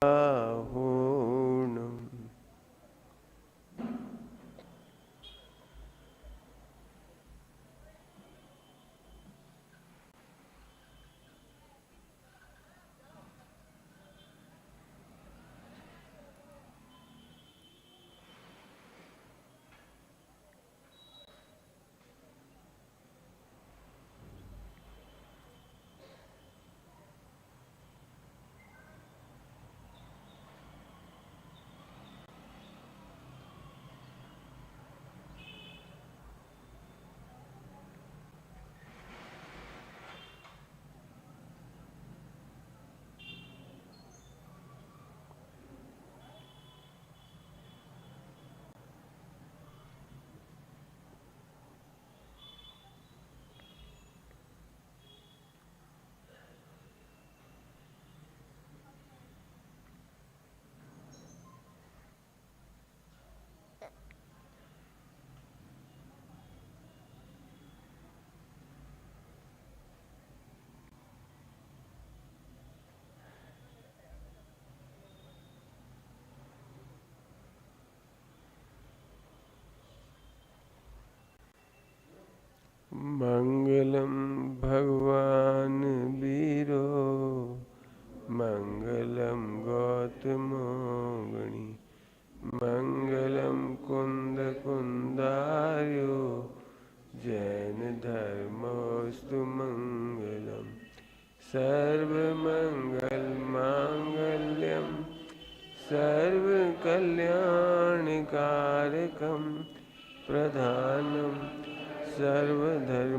पूर्णम्। मंगलम भगवान वीरो मंगलम गौतमो गणि मंगलम कुंद कुंदार्यो जैन धर्मोस्तु मंगलम सर्वमंगल मांगल्यम सर्वकल्याणकारकं प्रधानम सर्वधर्माणां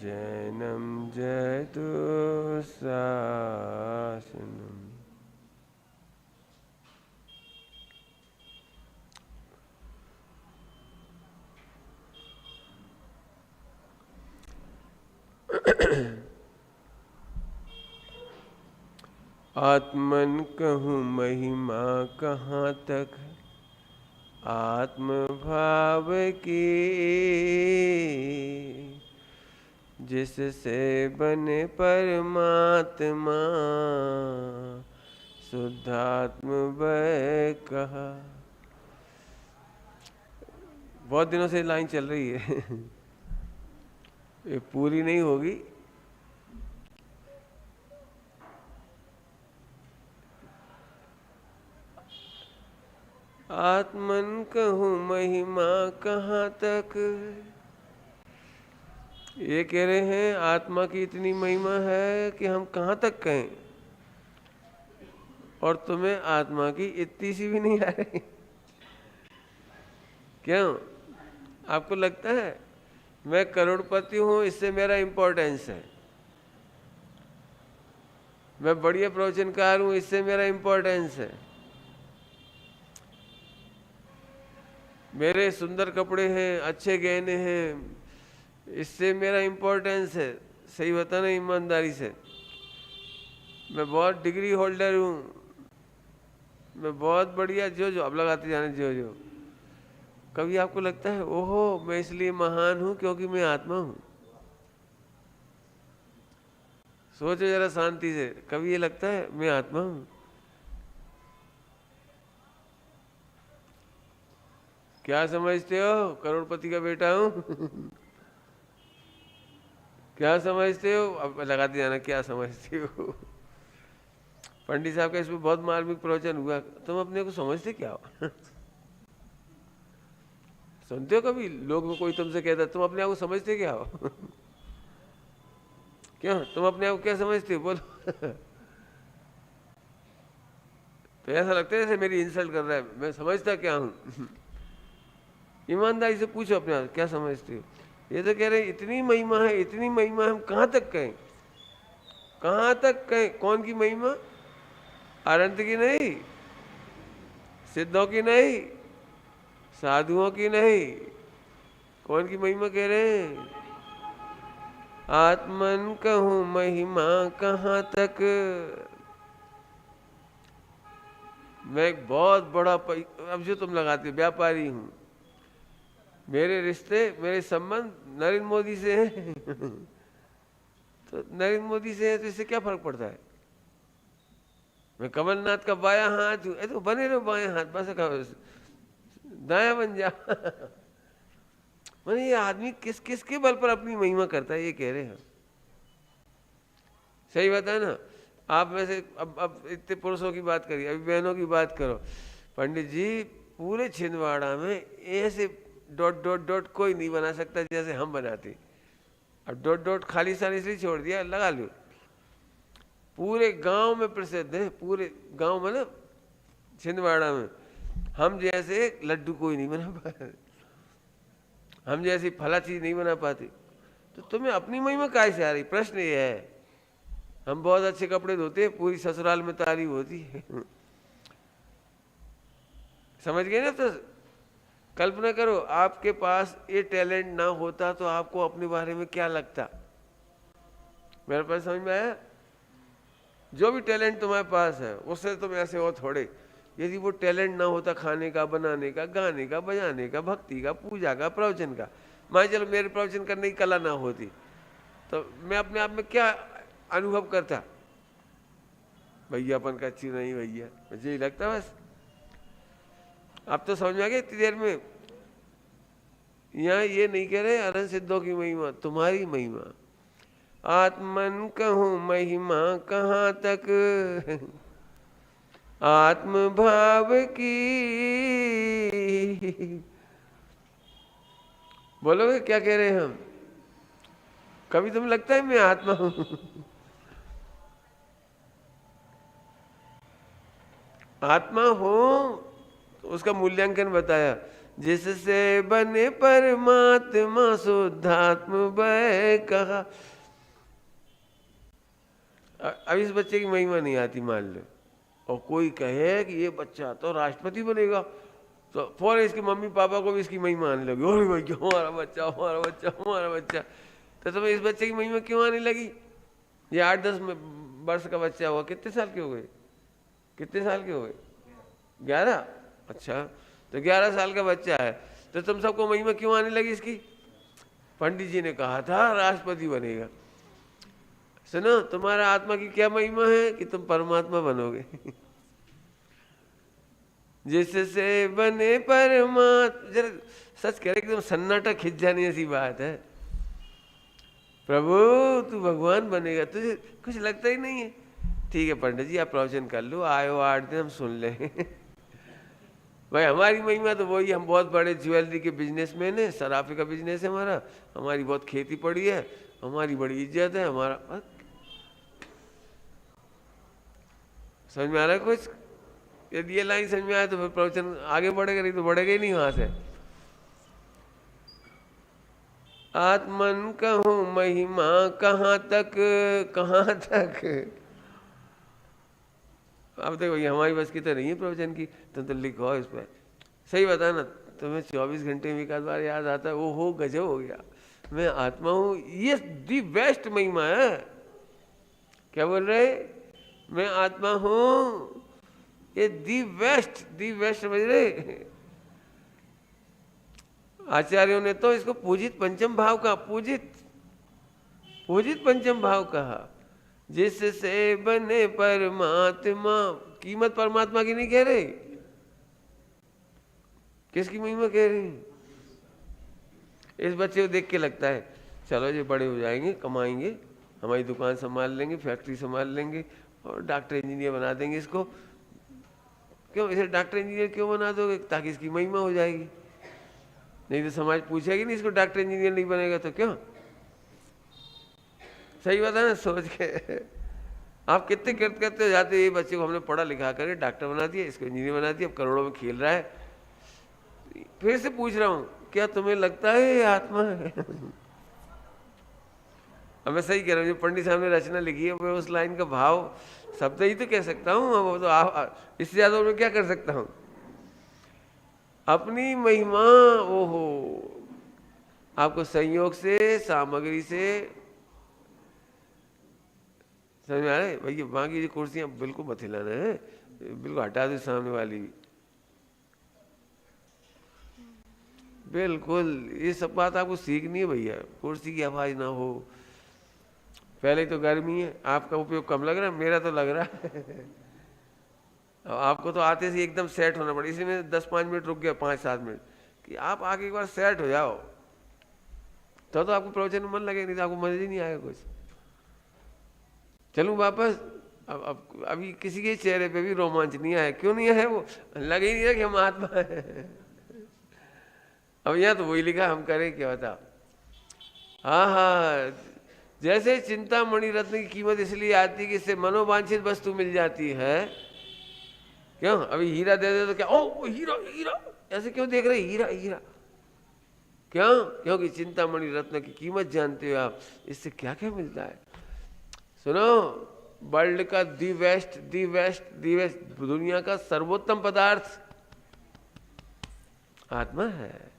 जैनम जयतु शासनम्। आत्मन कहूँ महिमा कहाँ तक आत्म भाव की, जिससे बने परमात्मा शुद्धात्म वह कहा। बहुत दिनों से लाइन चल रही है ये पूरी नहीं होगी। आत्मन कहूँ महिमा कहाँ तक, ये कह रहे हैं आत्मा की इतनी महिमा है कि हम कहाँ तक कहें, और तुम्हें आत्मा की इतनी सी भी नहीं आ रही। क्यों? आपको लगता है मैं करोड़पति हूँ इससे मेरा इम्पोर्टेंस है, मैं बढ़िया प्रवचनकार हूँ इससे मेरा इम्पोर्टेंस है, मेरे सुंदर कपड़े हैं, अच्छे गहने हैं, इससे मेरा इम्पोर्टेंस है। सही बताना ईमानदारी से। मैं बहुत डिग्री होल्डर हूँ, मैं बहुत बढ़िया, जो जो अब लगाते जाने जो जो। कभी आपको लगता है ओहो मैं इसलिए महान हूँ क्योंकि मैं आत्मा हूँ? सोचो जरा शांति से, कभी ये लगता है मैं आत्मा हूँ? क्या समझते हो करोड़पति का बेटा हूँ क्या समझते हो? अब लगाते जाना क्या समझते हो पंडित साहब का इसमें बहुत मार्मिक प्रवचन हुआ। तुम अपने को समझते क्या हो सुनते हो कभी लोग को कोई तुमसे कहता तुम अपने आप को समझते क्या हो क्यों तुम अपने आप को क्या समझते हो बोलो तो ऐसा लगता है जैसे मेरी इंसल्ट कर रहा है। मैं समझता क्या हूँ ईमानदारी से पूछो अपने आप क्या समझते हो। ये तो कह रहे हैं इतनी महिमा है, इतनी महिमा हम कहाँ तक कहें, कहाँ तक कहें? कौन की महिमा? अनंत की नहीं, सिद्धों की नहीं, साधुओं की नहीं, कौन की महिमा कह रहे हैं? आत्मन कहूँ महिमा कहाँ तक। मैं एक बहुत बड़ा अब जो तुम लगाते हो व्यापारी हूँ, मेरे रिश्ते मेरे संबंध नरेंद्र मोदी से हैं तो नरेंद्र मोदी से है तो इससे क्या फर्क पड़ता है? मैं कमलनाथ का बायां हाथ हूँ, तो बने रहो बायां हाथ, बस दाया बन जा। मैंने ये आदमी किस किसके बल पर अपनी महिमा करता है, ये कह रहे हैं। सही बात है ना। आप में से अब इतने पुरुषों की बात करिए, अभी बहनों की बात करो। पंडित जी पूरे छिंदवाड़ा में ऐसे डॉट डॉट डॉट कोई नहीं बना सकता जैसे हम बनाते। अब डॉट डॉट खाली सान इसलिए छोड़ दिया, लगा लो। पूरे गांव में प्रसिद्ध है, पूरे गांव में ना, छिंदवाड़ा में हम जैसे लड्डू कोई नहीं बना पाते, हम जैसी फला चीज नहीं बना पाते। तो तुम्हें अपनी महिमा काहे से आ रही? प्रश्न ये है। हम बहुत अच्छे कपड़े धोते हैं, पूरी ससुराल में तारीफ होती है। समझ गए ना? तो कल्पना करो आपके पास ये टैलेंट ना होता तो आपको अपने बारे में क्या लगता? मेरे पास समझ में आया? जो भी टैलेंट तुम्हारे पास है उससे तुम ऐसे हो थोड़े। यदि वो टैलेंट ना होता खाने का, बनाने का, गाने का, बजाने का, भक्ति का, पूजा का, प्रवचन का, मान चलो मेरे प्रवचन करने की कला ना होती तो मैं अपने आप में क्या अनुभव करता? भैयापन का अच्छी नहीं भैया, मुझे ही लगता बस। आप तो समझ में आ गए इतनी देर में। यहाँ ये नहीं कह रहे अरहंत सिद्धों की महिमा, तुम्हारी महिमा। आत्मन कहूँ महिमा कहाँ तक, आत्म भाव की। बोलोगे क्या कह रहे हैं हम? कभी तुम्हें लगता है मैं आत्मा हूं? आत्मा हो तो उसका मूल्यांकन बताया। जिससे बने परमात्मा शुद्धात्म भय कहा। अब इस बच्चे की महिमा नहीं आती मान लो, और कोई कहे कि ये बच्चा तो राष्ट्रपति बनेगा, तो फौरन इसके मम्मी पापा को भी इसकी महिमा आने लगी। अरे भाई हमारा बच्चा, हमारा बच्चा, हमारा बच्चा। तो तुम्हें इस बच्चे की महिमा क्यों आने लगी? ये 8-10 वर्ष का बच्चा हुआ, कितने साल के हो गए? कितने साल के हो गए? 11। अच्छा, तो 11 साल का बच्चा है, तो तुम सबको महिमा क्यों आने लगी इसकी? पंडित जी ने कहा था राष्ट्रपति बनेगा। सुनो, तुम्हारा आत्मा की क्या महिमा है कि तुम परमात्मा बनोगे। जिससे बने परमात्मा, जरा सच कह रहे एकदम सन्नाटा खिंच जाने ऐसी बात है। प्रभु तू भगवान बनेगा, तुझे कुछ लगता ही नहीं है। ठीक है पंडित जी आप प्रवचन कर लो, आयो 8 दिन हम सुन ले। भाई हमारी महिमा तो वही, हम बहुत बड़े ज्वेलरी के बिजनेसमैन है, सराफे का बिजनेस है हमारा, हमारी बहुत खेती पड़ी है, हमारी बड़ी इज्जत है, हमारा। समझ में आ रहा है कुछ? यदि ये लाइन समझ में आए तो फिर प्रवचन आगे बढ़ेगा, नहीं तो बढ़ेगा ही नहीं वहां से। आत्मन कहूँ महिमा कहाँ तक, कहाँ तक। अब देखो ये हमारी बस की तो नहीं है प्रवचन की, तुम तो लिखो इस पर। सही बता ना, तुम्हें 24 घंटे में एक आध बार याद आता है, वो हो गजब हो गया, मैं आत्मा हूँ, ये दी बेस्ट महिमा है। क्या बोल रहे? मैं आत्मा हूँ, ये दी बेस्ट समझ रहे? आचार्यों ने तो इसको पूजित पंचम भाव कहा, पूजित पंचम भाव कहा। जिससे बने परमात्मा, कीमत परमात्मा की नहीं कह रहे, किसकी महिमा कह रही? इस बच्चे को देख के लगता है चलो ये बड़े हो जाएंगे, कमाएंगे, हमारी दुकान संभाल लेंगे, फैक्ट्री संभाल लेंगे और डॉक्टर इंजीनियर बना देंगे इसको। क्यों इसे डॉक्टर इंजीनियर क्यों बना दोगे? ताकि इसकी महिमा हो जाएगी। नहीं तो समाज पूछेगी नहीं इसको डॉक्टर इंजीनियर नहीं बनेगा तो क्यों? सही बात है ना? सोच के आप कितने कृत करते हो जाते, ये बच्चे को हमने पढ़ा लिखा करके डॉक्टर बना दिया, इसको इंजीनियर बना दिया, अब करोड़ों में खेल रहा है। फिर से पूछ रहा हूं, क्या तुम्हें लगता है ये आत्मा है? अब मैं सही कह रहा हूँ, जो पंडित साहब ने रचना लिखी है मैं उस लाइन का भाव शब्द ही तो कह सकता हूँ, वो तो इससे ज्यादा मैं क्या कर सकता हूँ? अपनी महिमा। ओहो, आपको संयोग से, सामग्री से समझ में आ रहा है? भैया वहां की कुर्सियां बिल्कुल मत हिलाना है, बिल्कुल हटा दो सामने वाली भी, बिल्कुल। ये सब बात आपको सीखनी है भैया, कुर्सी की आवाज ना हो। पहले तो गर्मी है, आपका उपयोग कम लग रहा है, मेरा तो लग रहा है। अब आपको तो आते से एकदम सेट होना पड़ा, इसी में 10-5 मिनट रुक गया, 5-7 मिनट, कि आप आगे एक बार सेट हो जाओ तो आपको प्रवचन में मन लगेगा, नहीं तो आपको मजा ही नहीं आएगा कुछ। चलूं वापस। अब अभी किसी के चेहरे पे भी रोमांच नहीं आया, क्यों नहीं आया? वो लग ही नहीं रहा कि हम आत्मा है। अब यहाँ तो वही लिखा, हम करें क्या बता। हाँ हाँ, जैसे चिंतामणि रत्न की कीमत इसलिए आती है कि इससे मनोवांछित वस्तु मिल जाती है। क्यों? अभी हीरा दे दे तो क्या, ओ हीरा हीरा ऐसे क्यों देख रहे, हीरा हीरा क्यों? क्योंकि चिंतामणि रत्न की कीमत जानते हो आप, इससे क्या क्या मिलता है। सुनो, वर्ल्ड का दी बेस्ट दुनिया का सर्वोत्तम पदार्थ आत्मा है।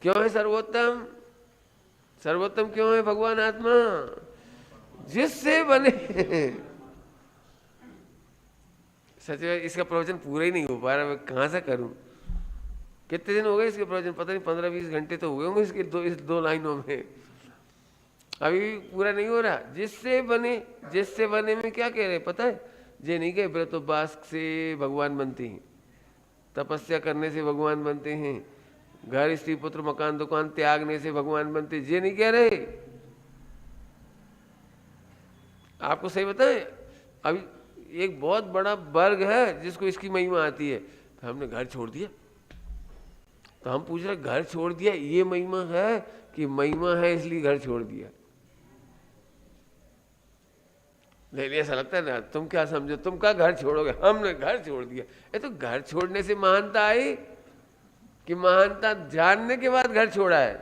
क्यों है सर्वोत्तम? सर्वोत्तम क्यों है भगवान आत्मा? जिससे बने। सच में इसका प्रवचन पूरा ही नहीं हो पा रहा, मैं कहाँ से करूं? कितने दिन हो गए इसके प्रवचन? पता नहीं, 15-20 घंटे तो हुए होंगे इसके इस दो लाइनों में, अभी भी पूरा नहीं हो रहा। जिससे बने में क्या कह रहे पता है? जे नहीं कहे व्रतोपास से भगवान बनते हैं, तपस्या करने से भगवान बनते हैं, घर स्त्री पुत्र मकान दुकान त्यागने से भगवान बनते, ये नहीं कह रहे। आपको सही बताएं, अभी एक बहुत बड़ा वर्ग है जिसको इसकी महिमा आती है, तो हमने घर छोड़ दिया, तो हम पूछ रहे घर छोड़ दिया ये महिमा है कि महिमा है इसलिए घर छोड़ दिया? नहीं, ऐसा लगता है ना, तुम क्या समझो, तुम क्या घर छोड़ोगे, हमने घर छोड़ दिया। ये तो घर छोड़ने से महानता आई कि महानता जानने के बाद घर छोड़ा है?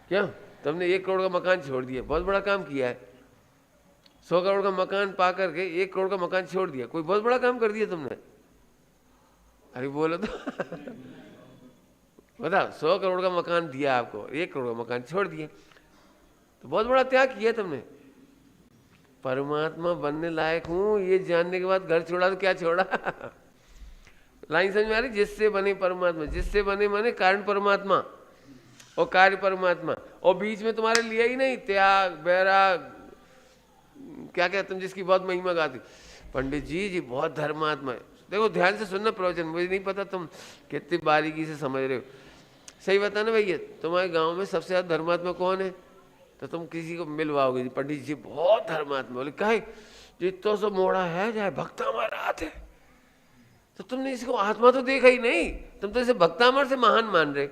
क्या तुमने 1 करोड़ का मकान छोड़ दिया, बहुत बड़ा काम किया है। 100 करोड़ का मकान पा करके 1 करोड़ का मकान छोड़ दिया, कोई बहुत बड़ा काम कर दिया तुमने? अरे बोलो तो। बताओ, 100 करोड़ का मकान दिया आपको, 1 करोड़ का मकान छोड़ दिया, तो बहुत बड़ा त्याग किया तुमने। परमात्मा बनने लायक हूं ये जानने के बाद घर छोड़ा तो क्या छोड़ा? लाइन समझ में आ रही? जिससे बने परमात्मा, जिससे बने माने कारण परमात्मा और कार्य परमात्मा, और बीच में तुम्हारे लिया ही नहीं त्याग बैराग, क्या क्या तुम जिसकी बहुत महिमा गाती। पंडित जी बहुत धर्मात्मा है। देखो ध्यान से सुनना प्रवचन, मुझे नहीं पता तुम कितनी बारीकी से समझ रहे हो। सही बताना भैया, तुम्हारे गांव में सबसे ज्यादा धर्मात्मा कौन है? तो तुम किसी को मिलवाओगे, पंडित जी बहुत धर्मात्मा। बोले कहे जितो सो मोड़ा है जाए भक्तामर रात है, तो तुमने इसको आत्मा तो देखा ही नहीं, तुम तो इसे भक्तामर से महान मान रहे।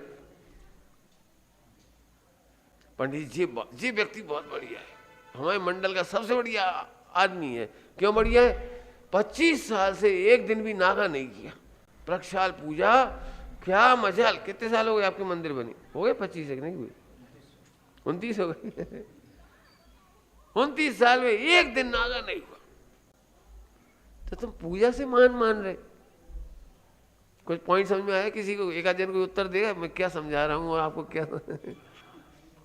पंडित जी व्यक्ति बहुत बढ़िया है, हमारे मंडल का सबसे बढ़िया आदमी है। क्यों बढ़िया है? 25 साल से एक दिन भी नागा नहीं किया, प्रक्षाल पूजा, क्या मजाल। कितने साल हो गए आपके मंदिर बने? हो गए 25 एक नहीं हुए, 29 हो गए। 29 साल में एक दिन नागा नहीं हुआ, तो तुम पूजा से मान रहे। कुछ पॉइंट समझ में आया किसी को? एक आध जन को उत्तर देगा मैं क्या समझा रहा हूं और आपको क्या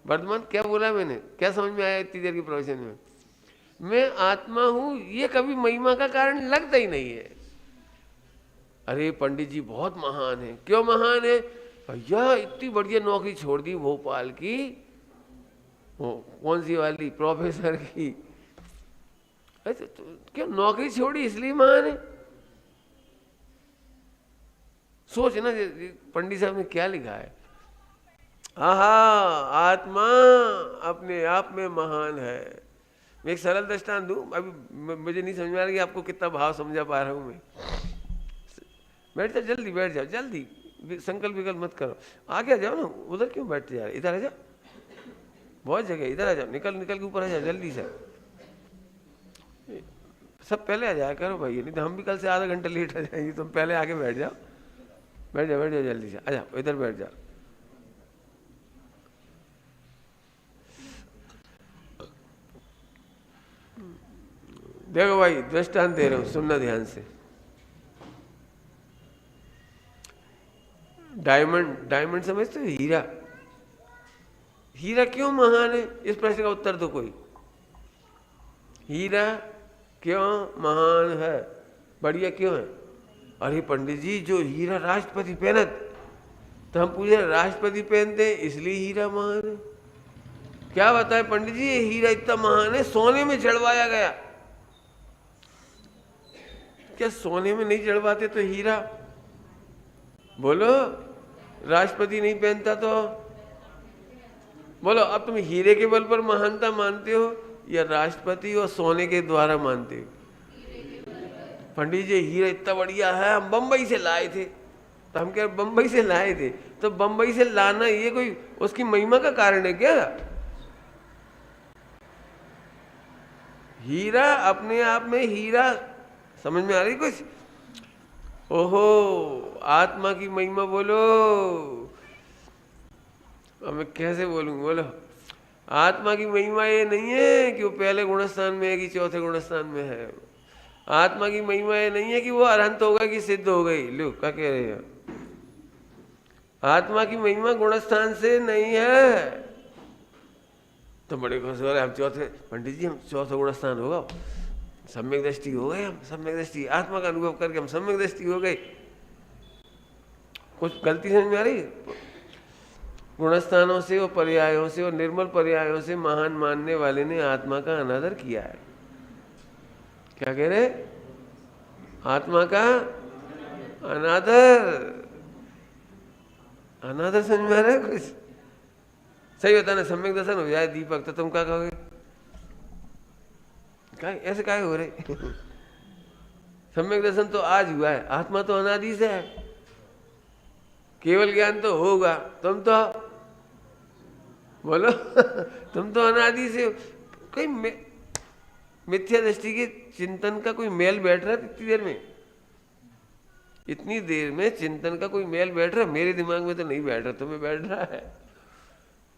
वर्तमान क्या बोला मैंने, क्या समझ में आया इतनी देर की प्रवचन में? मैं आत्मा हूं ये कभी महिमा का कारण लगता ही नहीं है। अरे पंडित जी बहुत महान है। क्यों महान है? भैया इतनी बढ़िया नौकरी छोड़ दी भोपाल की, कौन सी वाली, प्रोफेसर की। तो क्यों नौकरी छोड़ी इसलिए महान है? सोच ना पंडित साहब ने क्या लिखा है। आहा, आत्मा अपने आप में महान है। मैं एक सरल दृष्टांत दूं, अभी मुझे नहीं समझ में आ रहा कि आपको कितना भाव समझा पा रहा हूं मैं। बैठ जाओ, जल्दी बैठ जाओ, जल्दी संकल्प विकल्प मत करो, आगे आ जाओ ना। उधर क्यों बैठते जा रहे, इधर आ जाओ, बहुत जगह, इधर आ जाओ, निकल के ऊपर आ जाओ जल्दी से। सब पहले आ जाया करो भाई, नहीं तो हम भी कल से आधा घंटा लेट आ जाएंगे। तुम पहले आके बैठ जाओ, बैठ जाओ जल्दी से, आ जाओ इधर बैठ जाओ। देखो भाई दृष्टांत दे रहा हूं, सुनना ध्यान से। डायमंड समझते हो? हीरा। हीरा क्यों महान है? इस प्रश्न का उत्तर दो कोई। हीरा क्यों महान है, बढ़िया क्यों है? अरे पंडित जी जो हीरा राष्ट्रपति पहनत, तो हम पूछे राष्ट्रपति पहनते हैं इसलिए हीरा महान है। क्या बताए पंडित जी, ये हीरा इतना महान है सोने में जड़वाया गया। क्या सोने में नहीं चढ़वाते तो हीरा? बोलो, राष्ट्रपति नहीं पहनता तो? बोलो, अब तुम हीरे के बल पर महानता मानते हो या राष्ट्रपति और सोने के द्वारा मानते हो? पंडित जी हीरा इतना बढ़िया है, हम बंबई से लाए थे। तो हम कह रहे बंबई से लाए थे, तो बंबई से लाना ये कोई उसकी महिमा का कारण है क्या? हीरा अपने आप में हीरा, समझ में आ रही कुछ? ओहो, आत्मा की महिमा बोलो। अब मैं कैसे बोलूं? बोलो, आत्मा की महिमा ये नहीं है कि वो पहले गुणस्थान में है कि चौथे गुणस्थान में है। आत्मा की महिमा ये नहीं है कि वो अरहंत हो गया कि सिद्ध हो गई। लो क्या कह रहे हैं? आत्मा की महिमा गुणस्थान से नहीं है। तो बड़े खुश हो रहे हम चौथे, पंडित जी हम चौथा गुणस्थान होगा, सम्यक दृष्टि हो गए, हम सम्यक दृष्टि आत्मा का अनुभव करके हम सम्यक दृष्टि हो गए। कुछ गलती समझ में आ रही? गुणस्थानों से और पर्यायों से और निर्मल पर्यायों से महान मानने वाले ने आत्मा का अनादर किया है। क्या कह रहे? आत्मा का अनादर। अनादर समझ में आ रहा है कुछ? सही बताना, सम्यक दर्शन हो जाए दीपक तो तुम क्या कहोगे? क्या ऐसे क्या हो रहे? सम्यक दर्शन तो आज हुआ है, आत्मा तो अनादि से है। केवल ज्ञान तो होगा, तुम तो बोलो तुम तो अनादि से हो। कोई मिथ्या दृष्टि के चिंतन का कोई मेल बैठ रहा है इतनी देर में? इतनी देर में चिंतन का कोई मेल बैठ रहा है? मेरे दिमाग में तो नहीं बैठ रहा, तुम्हें बैठ रहा है।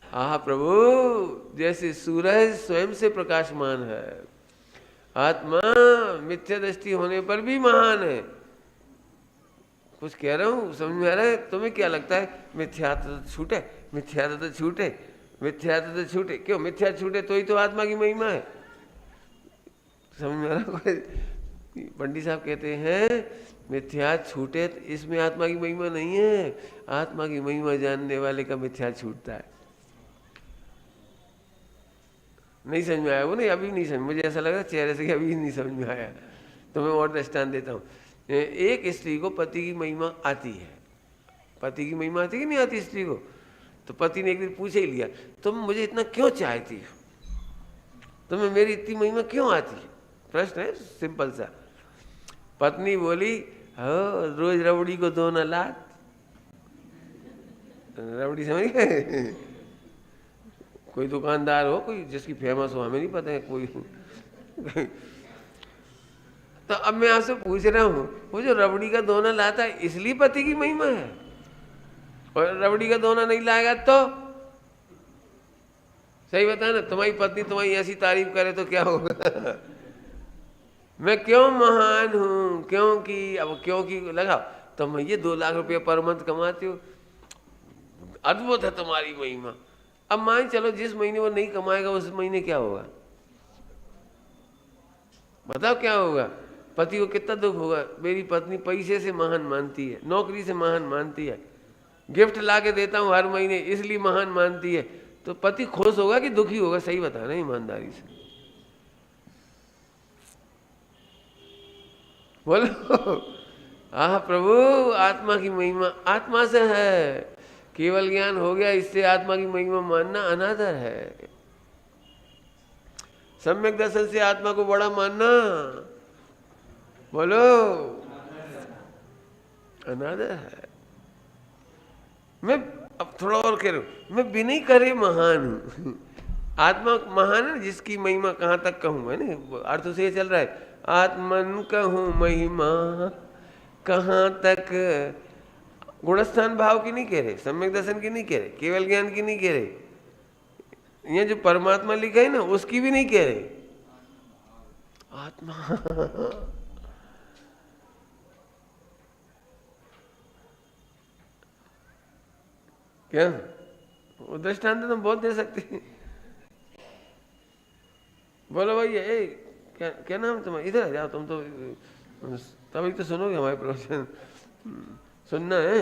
आह प्रभु, जैसे सूरज स्वयं से प्रकाशमान है, आत्मा मिथ्या दृष्टि होने पर भी महान है। कुछ कह रहा हूं, समझ में आ रहा है? तुम्हें क्या लगता है मिथ्या तो छूटे, मिथ्या तो छूटे, मिथ्या तो छूटे? क्यों मिथ्या छूटे तो ही तो आत्मा की महिमा है। समझ में आ रहा है? पंडित साहब कहते हैं मिथ्या छूटे, इसमें आत्मा की महिमा नहीं है। आत्मा की महिमा जानने वाले का मिथ्या छूटता है। नहीं समझ में आया? वो नहीं, अभी नहीं समझ, मुझे ऐसा लग रहा चेहरे से कि अभी नहीं समझ में आया। तो मैं और दृष्टांत देता हूँ। एक स्त्री को पति की महिमा आती है। पति की महिमा आती कि नहीं आती स्त्री को? तो पति ने एक दिन पूछे ही लिया, तुम मुझे इतना क्यों चाहती हो? तुम्हें मेरी इतनी महिमा क्यों आती है? प्रश्न है सिंपल सा। पत्नी बोली, हो रोज रबड़ी को दो ना लात। रबड़ी समझ गए? कोई दुकानदार हो, कोई जिसकी फेमस हो, हमें नहीं पता है कोई। तो अब मैं आपसे पूछ रहा हूं, वो जो रबड़ी का दोना लाता है इसलिए पति की महिमा है, और रबड़ी का दोना नहीं लाएगा तो? सही बताया ना? तुम्हारी पत्नी तुम्हारी ऐसी तारीफ करे तो क्या होगा? मैं क्यों महान हूं? क्योंकि, अब क्योंकि लगाओ, तुम ये 2 लाख रुपये पर मंथ कमाते हो, अद्भुत है तुम्हारी महिमा। अब मान चलो जिस महीने वो नहीं कमाएगा उस महीने क्या होगा? बताओ क्या होगा? पति को कितना दुख होगा, मेरी पत्नी पैसे से महान मानती है, नौकरी से महान मानती है, गिफ्ट ला के देता हूं हर महीने इसलिए महान मानती है। तो पति खुश होगा कि दुखी होगा? सही बता रहे ईमानदारी से बोलो। आह प्रभु, आत्मा की महिमा आत्मा से है। केवल ज्ञान हो गया, इससे आत्मा की महिमा मानना अनादर है। सम्यक दर्शन से आत्मा को बड़ा मानना, बोलो, अनादर है। मैं अब थोड़ा और कह रहा हूं, मैं बिना करे महान हूं। आत्मा महान है, जिसकी महिमा कहां तक कहूं, है ना? अर्थ से ये चल रहा है, आत्मन कहूं महिमा कहां तक। गुणस्थान भाव की नहीं कह रहे, सम्यक दर्शन की नहीं कह रहे, केवल ज्ञान की नहीं कह रहे, ये जो परमात्मा लिखा है ना उसकी भी नहीं कह रहे। आत्मा क्या वो दृष्टांत तुम बहुत दे सकते हैं। बोलो भाई, क्या क्या नाम तुम्हारा? इधर आ जाओ, तुम तो तभी तो सुनोगे हमारे प्रवचन। सुनना है।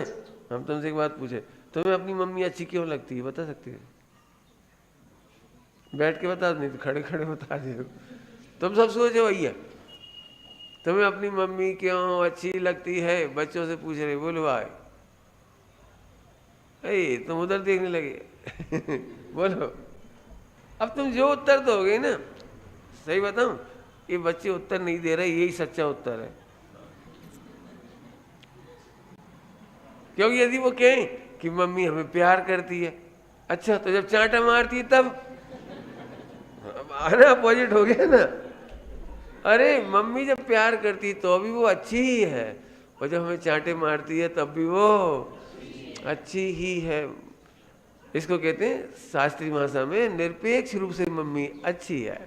हम तुमसे एक बात पूछे, तुम्हें अपनी मम्मी अच्छी क्यों लगती है? बता सकती है? बैठ के बता, नहीं तो खड़े खड़े बता दो। तुम सब सोचो भैया, तुम्हें अपनी मम्मी क्यों अच्छी लगती है, बच्चों से पूछ रहे, बोलो भाई। अरे तुम उधर देखने लगे बोलो। अब तुम जो उत्तर दोगे ना, सही बताऊं, ये बच्चे उत्तर नहीं दे रहे, यही सच्चा उत्तर है। क्योंकि यदि वो कहें कि मम्मी हमें प्यार करती है, अच्छा तो जब चांटा मारती है तब ना अपोजिट हो गया ना। अरे मम्मी जब प्यार करती तो भी वो अच्छी ही है, और जब हमें चांटे मारती है तब भी वो अच्छी ही है। इसको कहते हैं शास्त्रीय भाषा में निरपेक्ष रूप से मम्मी अच्छी है,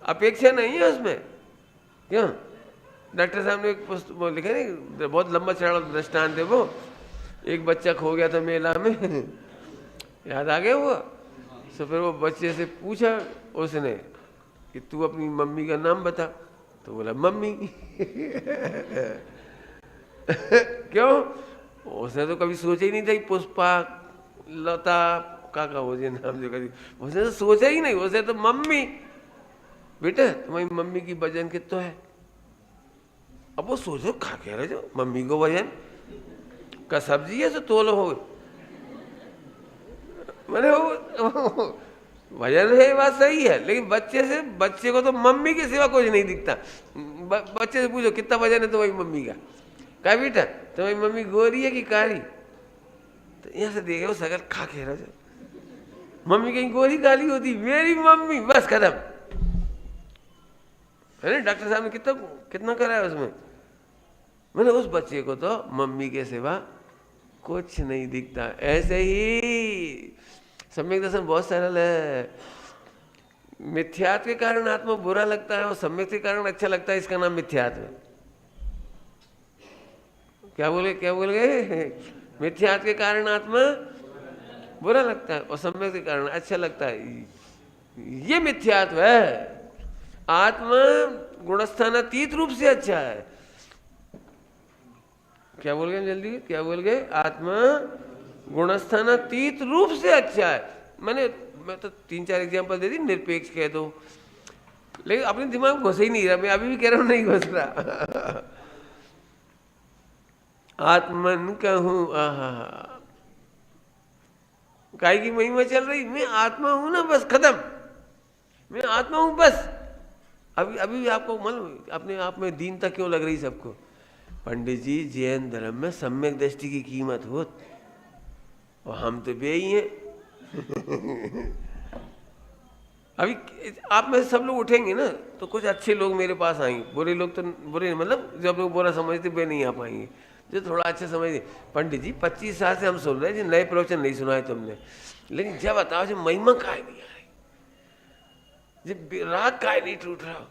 अपेक्षा नहीं है उसमें। क्यों? डॉक्टर साहब ने एक पुस्तक वो लिखा नहीं, बहुत लंबा चौड़ा दृष्टांत है वो। एक बच्चा खो गया था मेला में याद आ गया वो। तो फिर वो बच्चे से पूछा उसने कि तू अपनी मम्मी का नाम बता, तो बोला मम्मी क्यों? उसने तो कभी सोचा ही नहीं था कि पुष्पा, लता, काका वो जी नाम जो कभी उसने तो सोचा ही नहीं। उसने तो मम्मी, बेटा तुम्हारी मम्मी की वजन कितना है? अब वो सोचो खा कह रहे जो मम्मी को वजन का सब्जी है तो तोलो हो, मैंने वो वजन है, बात सही है, लेकिन बच्चे को तो मम्मी के सिवा कुछ नहीं दिखता। बच्चे से पूछो कितना वजन है तुम्हारी मम्मी का, कहा बेटा तुम्हारी मम्मी गोरी है कि काली? तो यहाँ से देखे वो सकल खा कह रहा जो मम्मी कहीं गोरी काली होती, मेरी मम्मी बस खत्म है ना। डॉक्टर साहब ने कितना करा है उसमें। मैंने उस बच्चे को तो मम्मी के सिवा कुछ नहीं दिखता। ऐसे ही सम्यक दर्शन बहुत सरल है। मिथ्यात्व के कारण आत्मा बुरा लगता है और सम्यक के कारण अच्छा लगता है, इसका नाम मिथ्यात्व है। क्या बोल गए? मिथ्यात्व के कारण आत्मा बुरा लगता है और सम्यक के कारण अच्छा लगता है, ये मिथ्यात्व है। आत्मा गुणस्थानातीत रूप से अच्छा है। क्या बोल गए जल्दी, क्या बोल गए? आत्मा गुणस्थानातीत रूप से अच्छा है। मैं तो 3-4 एग्जांपल दे दी, निरपेक्ष कह दो, लेकिन अपने दिमाग में घुस ही नहीं रहा। मैं अभी भी कह रहा हूं नहीं घुस रहा आत्मन कहूं आहा, काय की महिमा चल रही, मैं आत्मा हूं ना, बस खत्म, मैं आत्मा हूं बस। अभी भी आपको मालूम अपने आप में दीनता क्यों लग रही सबको? पंडित जी जैन धर्म में सम्यक दृष्टि की कीमत हो, और हम तो बे ही हैं अभी आप में सब लोग उठेंगे ना तो कुछ अच्छे लोग मेरे पास आएंगे, बुरे लोग तो बुरे मतलब जब लोग बुरा समझते वे नहीं आ पाएंगे, जो थोड़ा अच्छा समझते। पंडित जी 25 साल से हम सुन रहे हैं, जी नए प्रवचन नहीं सुना है तुमने, लेकिन जब बताओ जो महिमा काय नहीं आ रही, जब राग काय नहीं टूट रहा,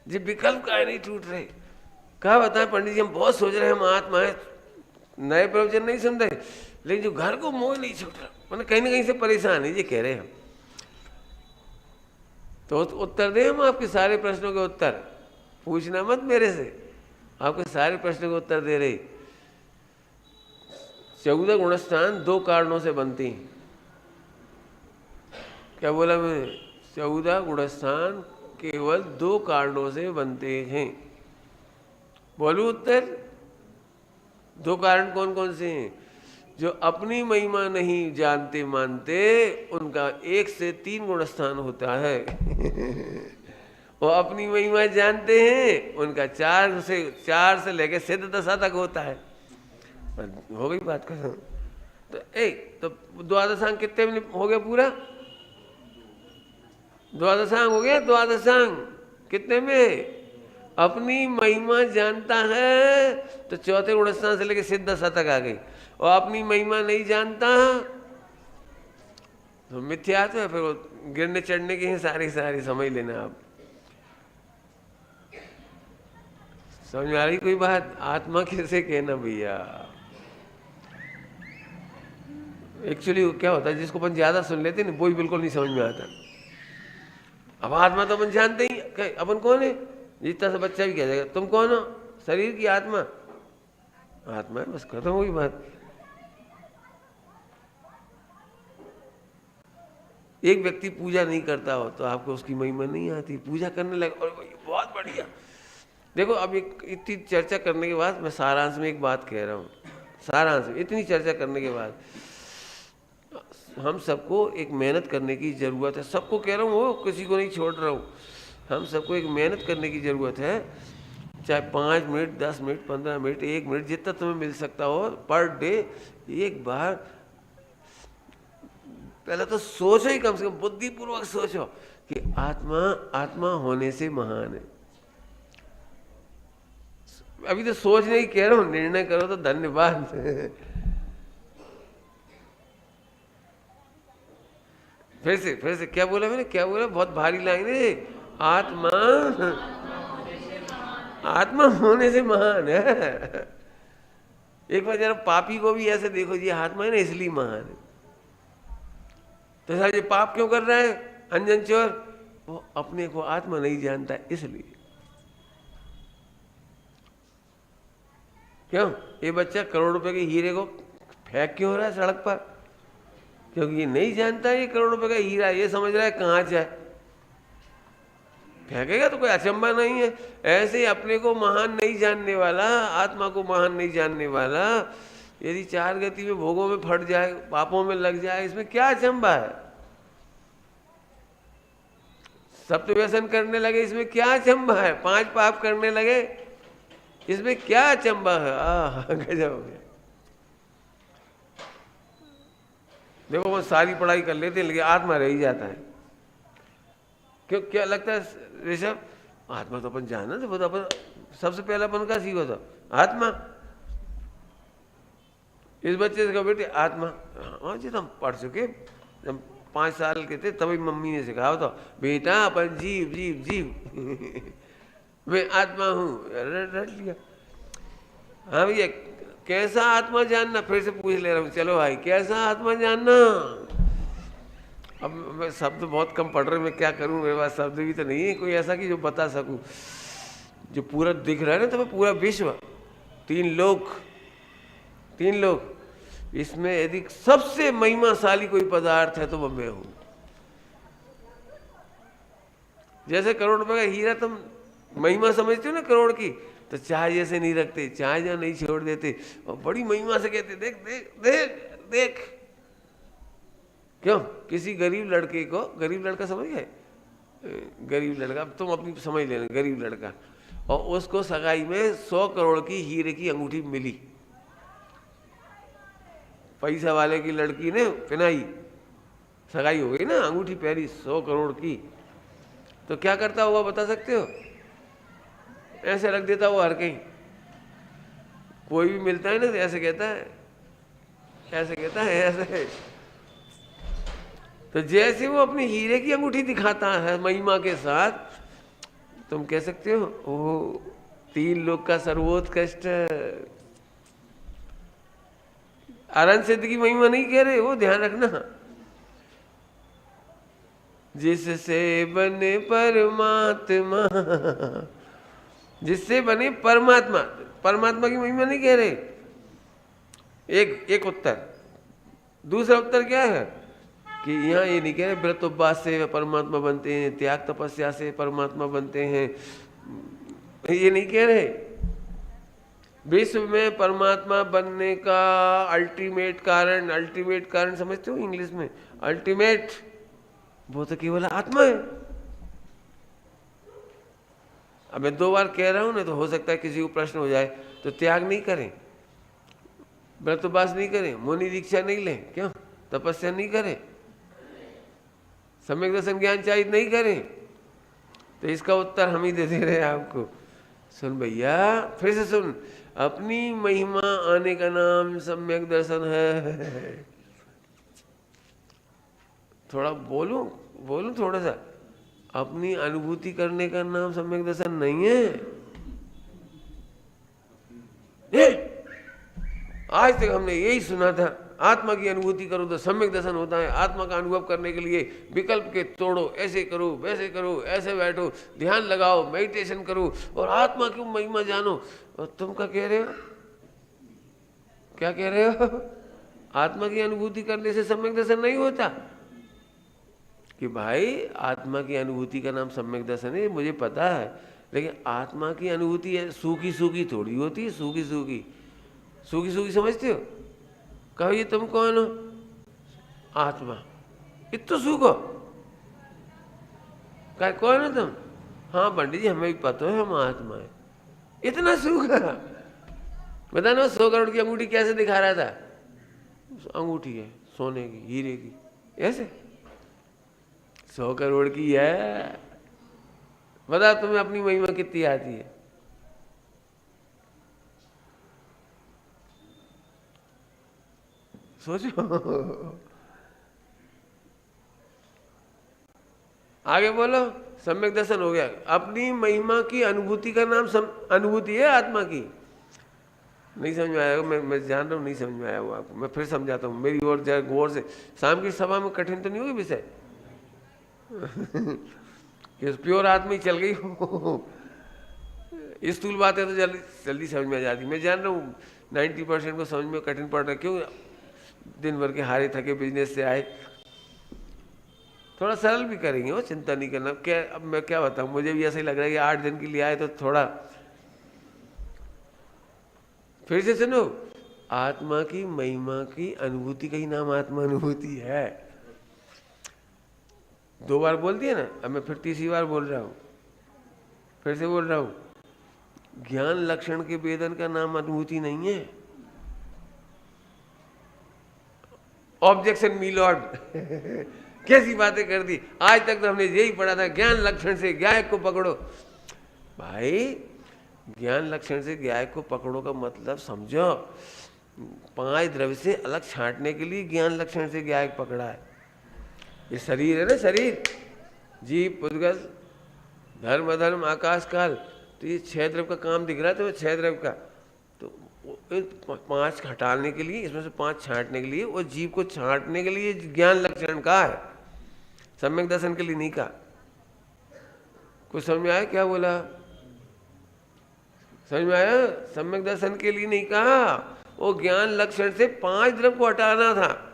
जब विकल्प काय नहीं टूट रहे, कहा बताए पंडित जी हम बहुत सोच रहे हैं हम आत्मा है, नए प्रवचन नहीं सुन रहे, लेकिन जो घर को मोह नहीं छूट रहा, मतलब कहीं ना कहीं से परेशान है, ये कह रहे हैं हम। तो उत्तर दें हम आपके सारे प्रश्नों के उत्तर, पूछना मत मेरे से, आपके सारे प्रश्नों के उत्तर दे रहे। 14 गुणस्थान 2 कारणों से बनती हैं। क्या बोला मैं? 14 गुणस्थान केवल 2 कारणों से बनते हैं। बोलू उत्तर? 2 कारण कौन कौन से हैं? जो अपनी महिमा नहीं जानते मानते उनका 1 से 3 गुणस्थान होता है और अपनी महिमा जानते हैं उनका 4 से लेकर सिद्ध दशा तक होता है। हो गई बात का? तो द्वादशांग कितने में हो गया पूरा? द्वादशांग हो गया। द्वादशांग कितने में? अपनी महिमा जानता है तो 4थे गुणस्थान से लेकर सिद्ध दशा तक आ गई, और अपनी महिमा नहीं जानता तो मिथ्यात्व है, फिर वो गिरने चढ़ने की है सारी समझ लेना आप। समझ में आ रही कोई बात? आत्मा कैसे कहना भैया? एक्चुअली क्या होता है, जिसको अपन ज्यादा सुन लेते ना वो ही बिल्कुल नहीं समझ में आता। अब आत्मा तो अपन जानते ही, अपन कौन है? जितना सा बच्चा भी कह जाएगा तुम कौन हो? शरीर की आत्मा, आत्मा है, बस खत्म हुई बात। एक व्यक्ति पूजा नहीं करता हो तो आपको उसकी महिमा नहीं आती, पूजा करने लगे और बहुत बढ़िया, देखो अब इतनी चर्चा करने के बाद मैं सारांश में एक बात कह रहा हूँ, सारांश में इतनी चर्चा करने के बाद हम सबको एक मेहनत करने की ज़रूरत है। सबको कह रहा हूँ, वो किसी को नहीं छोड़ रहा हूँ। हम सबको एक मेहनत करने की ज़रूरत है, चाहे 5 मिनट, 10 मिनट, 15 मिनट, 1 मिनट, जितना तुम्हें मिल सकता हो पर डे एक बार पहले तो सोचो ही, कम से कम बुद्धिपूर्वक सोचो कि आत्मा आत्मा होने से महान है। अभी तो सोचने ही कह रहा हूँ, निर्णय करो तो धन्यवाद। फिर से क्या बोला मैंने, क्या बोला? बहुत भारी लाइन है। आत्मा आत्मा होने से महान है। एक बार जरा पापी को भी ऐसे देखो, ये आत्मा है ना इसलिए महान है। तो सर ये पाप क्यों कर रहा है अनजन चोर? वो अपने को आत्मा नहीं जानता इसलिए। क्यों ये बच्चा करोड़ रुपए के हीरे को फेंक क्यों रहा है सड़क पर? क्योंकि ये नहीं जानता ये करोड़ रुपए का हीरा, ये समझ रहा है कहाँ जाए, फेंकेगा तो कोई अचंबा नहीं है। ऐसे ही अपने को महान नहीं जानने वाला, आत्मा को महान नहीं जानने वाला यदि 4 गति में भोगों में फट जाए, पापों में लग जाए, इसमें क्या अचंबा है? सब तो व्यसन करने लगे, इसमें क्या अचंबा है? 5 पाप करने लगे, इसमें क्या अचंबा है? गजब हो गया। देखो वो सारी पढ़ाई कर लेते हैं लेकिन आत्मा रह ही जाता है। क्यों? क्या लगता है ऋषभ? आत्मा तो अपन जाना था, वो तो अपन सबसे पहला अपन का सीखो था आत्मा। इस बच्चे से कहो बेटे आत्मा, हाँ जी हम पढ़ चुके, जब 5 साल के थे तभी मम्मी ने सिखाया था, बेटा अपन जीव जीव जीव मैं आत्मा हूँ, रट लिया। हाँ भैया कैसा आत्मा जानना? फिर से पूछ ले रहा हूँ, चलो भाई कैसा आत्मा जानना? अब मैं शब्द बहुत कम पढ़ रहे, मैं क्या करूँ, मेरे पास शब्द भी तो नहीं है कोई ऐसा कि जो बता सकूँ। जो पूरा दिख रहा है ना, तो पूरा विश्व, 3 लोक, इसमें यदि सबसे महिमाशाली कोई पदार्थ है तो वो मैं हूँ। जैसे करोड़ रुपए का हीरा तुम महिमा समझते हो ना करोड़ की, तो चाय जैसे नहीं रखते, चाय जो नहीं छोड़ देते और बड़ी महिमा से कहते देख देख देख देख। क्यों? किसी गरीब लड़के को, गरीब लड़का समझ गए, गरीब लड़का तुम अपनी समझ लेना, गरीब लड़का, और उसको सगाई में 100 करोड़ की हीरे की अंगूठी मिली। पैसा वाले की लड़की ने पहनाई, सगाई हो गई ना, अंगूठी पहनी 100 करोड़ की, तो क्या करता हुआ बता सकते हो? ऐसे रख देता वो हर कहीं। कोई भी मिलता है ना तो ऐसे कहता है, ऐसे कहता है, ऐसे। तो जैसे वो अपनी हीरे की अंगूठी दिखाता है महिमा के साथ, तुम कह सकते हो ओ 3 लोक का सर्वोत्कृष्ट। अनंत सिद्ध की महिमा नहीं कह रहे, वो ध्यान रखना। जिससे बने परमात्मा, जिससे बने परमात्मा, परमात्मा की महिमा नहीं कह रहे। एक उत्तर। दूसरा उत्तर क्या है कि यहाँ ये नहीं कह रहे व्रत उपवास से परमात्मा बनते हैं, त्याग तपस्या से परमात्मा बनते हैं, ये नहीं कह रहे। विश्व में परमात्मा बनने का अल्टीमेट कारण समझते हो इंग्लिश में? अल्टीमेट, वो तो केवल आत्मा है। अब मैं 2 बार कह रहा हूं ना, तो हो सकता है किसी को प्रश्न हो जाए। तो त्याग नहीं करें, व्रत उपवास नहीं करें, मुनि दीक्षा नहीं लें, क्यों? तपस्या नहीं करें, सम्यक दर्शन ज्ञान चाहिए नहीं करें, तो इसका उत्तर हम ही दे दे रहे हैं आपको। सुन भैया, फिर से सुन, अपनी महिमा आने का नाम सम्यक दर्शन है। थोड़ा बोलूं थोड़ा सा, अपनी अनुभूति करने का नाम सम्यक दर्शन नहीं है। आज तक हमने यही सुना था, आत्मा की अनुभूति करो तो सम्यक दर्शन होता है। आत्मा का अनुभव करने के लिए विकल्प के तोड़ो, ऐसे करो वैसे करो, ऐसे बैठो, ध्यान लगाओ, मेडिटेशन करो और आत्मा की महिमा जानो। और तुम क्या कह रहे हो? क्या कह रहे हो? आत्मा की अनुभूति करने से सम्यक दर्शन नहीं होता? कि भाई आत्मा की अनुभूति का नाम सम्यक दर्शन है, मुझे पता है, लेकिन आत्मा की अनुभूति है सूखी सूखी थोड़ी होती है, सूखी सूखी सूखी सूखी समझते हो? कहो ये तुम कौन हो? आत्मा। इतना सूखो कहा कौन हो तुम? हाँ पंडित जी हमें भी पता है हम आत्मा है। इतना सूखा। बता ना 100 करोड़ की अंगूठी कैसे दिखा रहा था? अंगूठी है सोने की, हीरे की, ऐसे 100 करोड़ की है। बता तुम्हें अपनी महिमा कितनी आती है? सोचो। आगे बोलो। सम्यक दर्शन हो गया। अपनी महिमा की अनुभूति का नाम अनुभूति है आत्मा की। नहीं समझ में आया? मैं जान रहा हूँ नहीं समझ में आया वो आपको। मैं फिर समझाता हूँ, मेरी ओर जरा गौर से। शाम की सभा में कठिन तो नहीं होगी विषय? कि प्योर आत्मा ही चल गई हो। स्थूल बातें तो जल्दी जल्दी समझ में आ जाती। मैं जान रहा हूँ 90% को समझ में कठिन पड़ रहा है। क्यों? दिन भर के हारे थके बिजनेस से आए। थोड़ा सरल भी करेंगे वो, चिंता नहीं करना। क्या अब मैं क्या बताऊँ, मुझे भी ऐसा ही लग रहा है कि 8 दिन के लिए आए तो थोड़ा। फिर से सुनो, आत्मा की महिमा की अनुभूति का ही नाम आत्मा अनुभूति है। 2 बार बोल दिया ना, अब मैं फिर तीसरी बार बोल रहा हूँ। फिर से बोल रहा हूँ, ज्ञान लक्षण के वेदन का नाम अनुभूति नहीं है। Objection my Lord. कैसी बातें कर दी। आज तक तो हमने यही पढ़ा था, ज्ञान लक्षण से गायक को पकड़ो। भाई ज्ञान लक्षण से गायक को पकड़ो का मतलब समझो। 5 द्रव्य से अलग छांटने के लिए ज्ञान लक्षण से गायक पकड़ा है। ये शरीर है ना, शरीर, जीव, पुद्गल, धर्म अधर्म, आकाश काल, तो ये 6 द्रव्य का काम दिख रहा है। तो 6 द्रव्य का तो 5 हटाने के लिए, इसमें से 5 छांटने के लिए, वो जीव को छांटने के लिए ज्ञान लक्षण का है, सम्यक दर्शन के लिए नहीं का। कुछ समझ में आया क्या बोला? समझ में आया? सम्यक दर्शन के लिए नहीं कहा, वो ज्ञान लक्षण से 5 द्रव्य को हटाना था।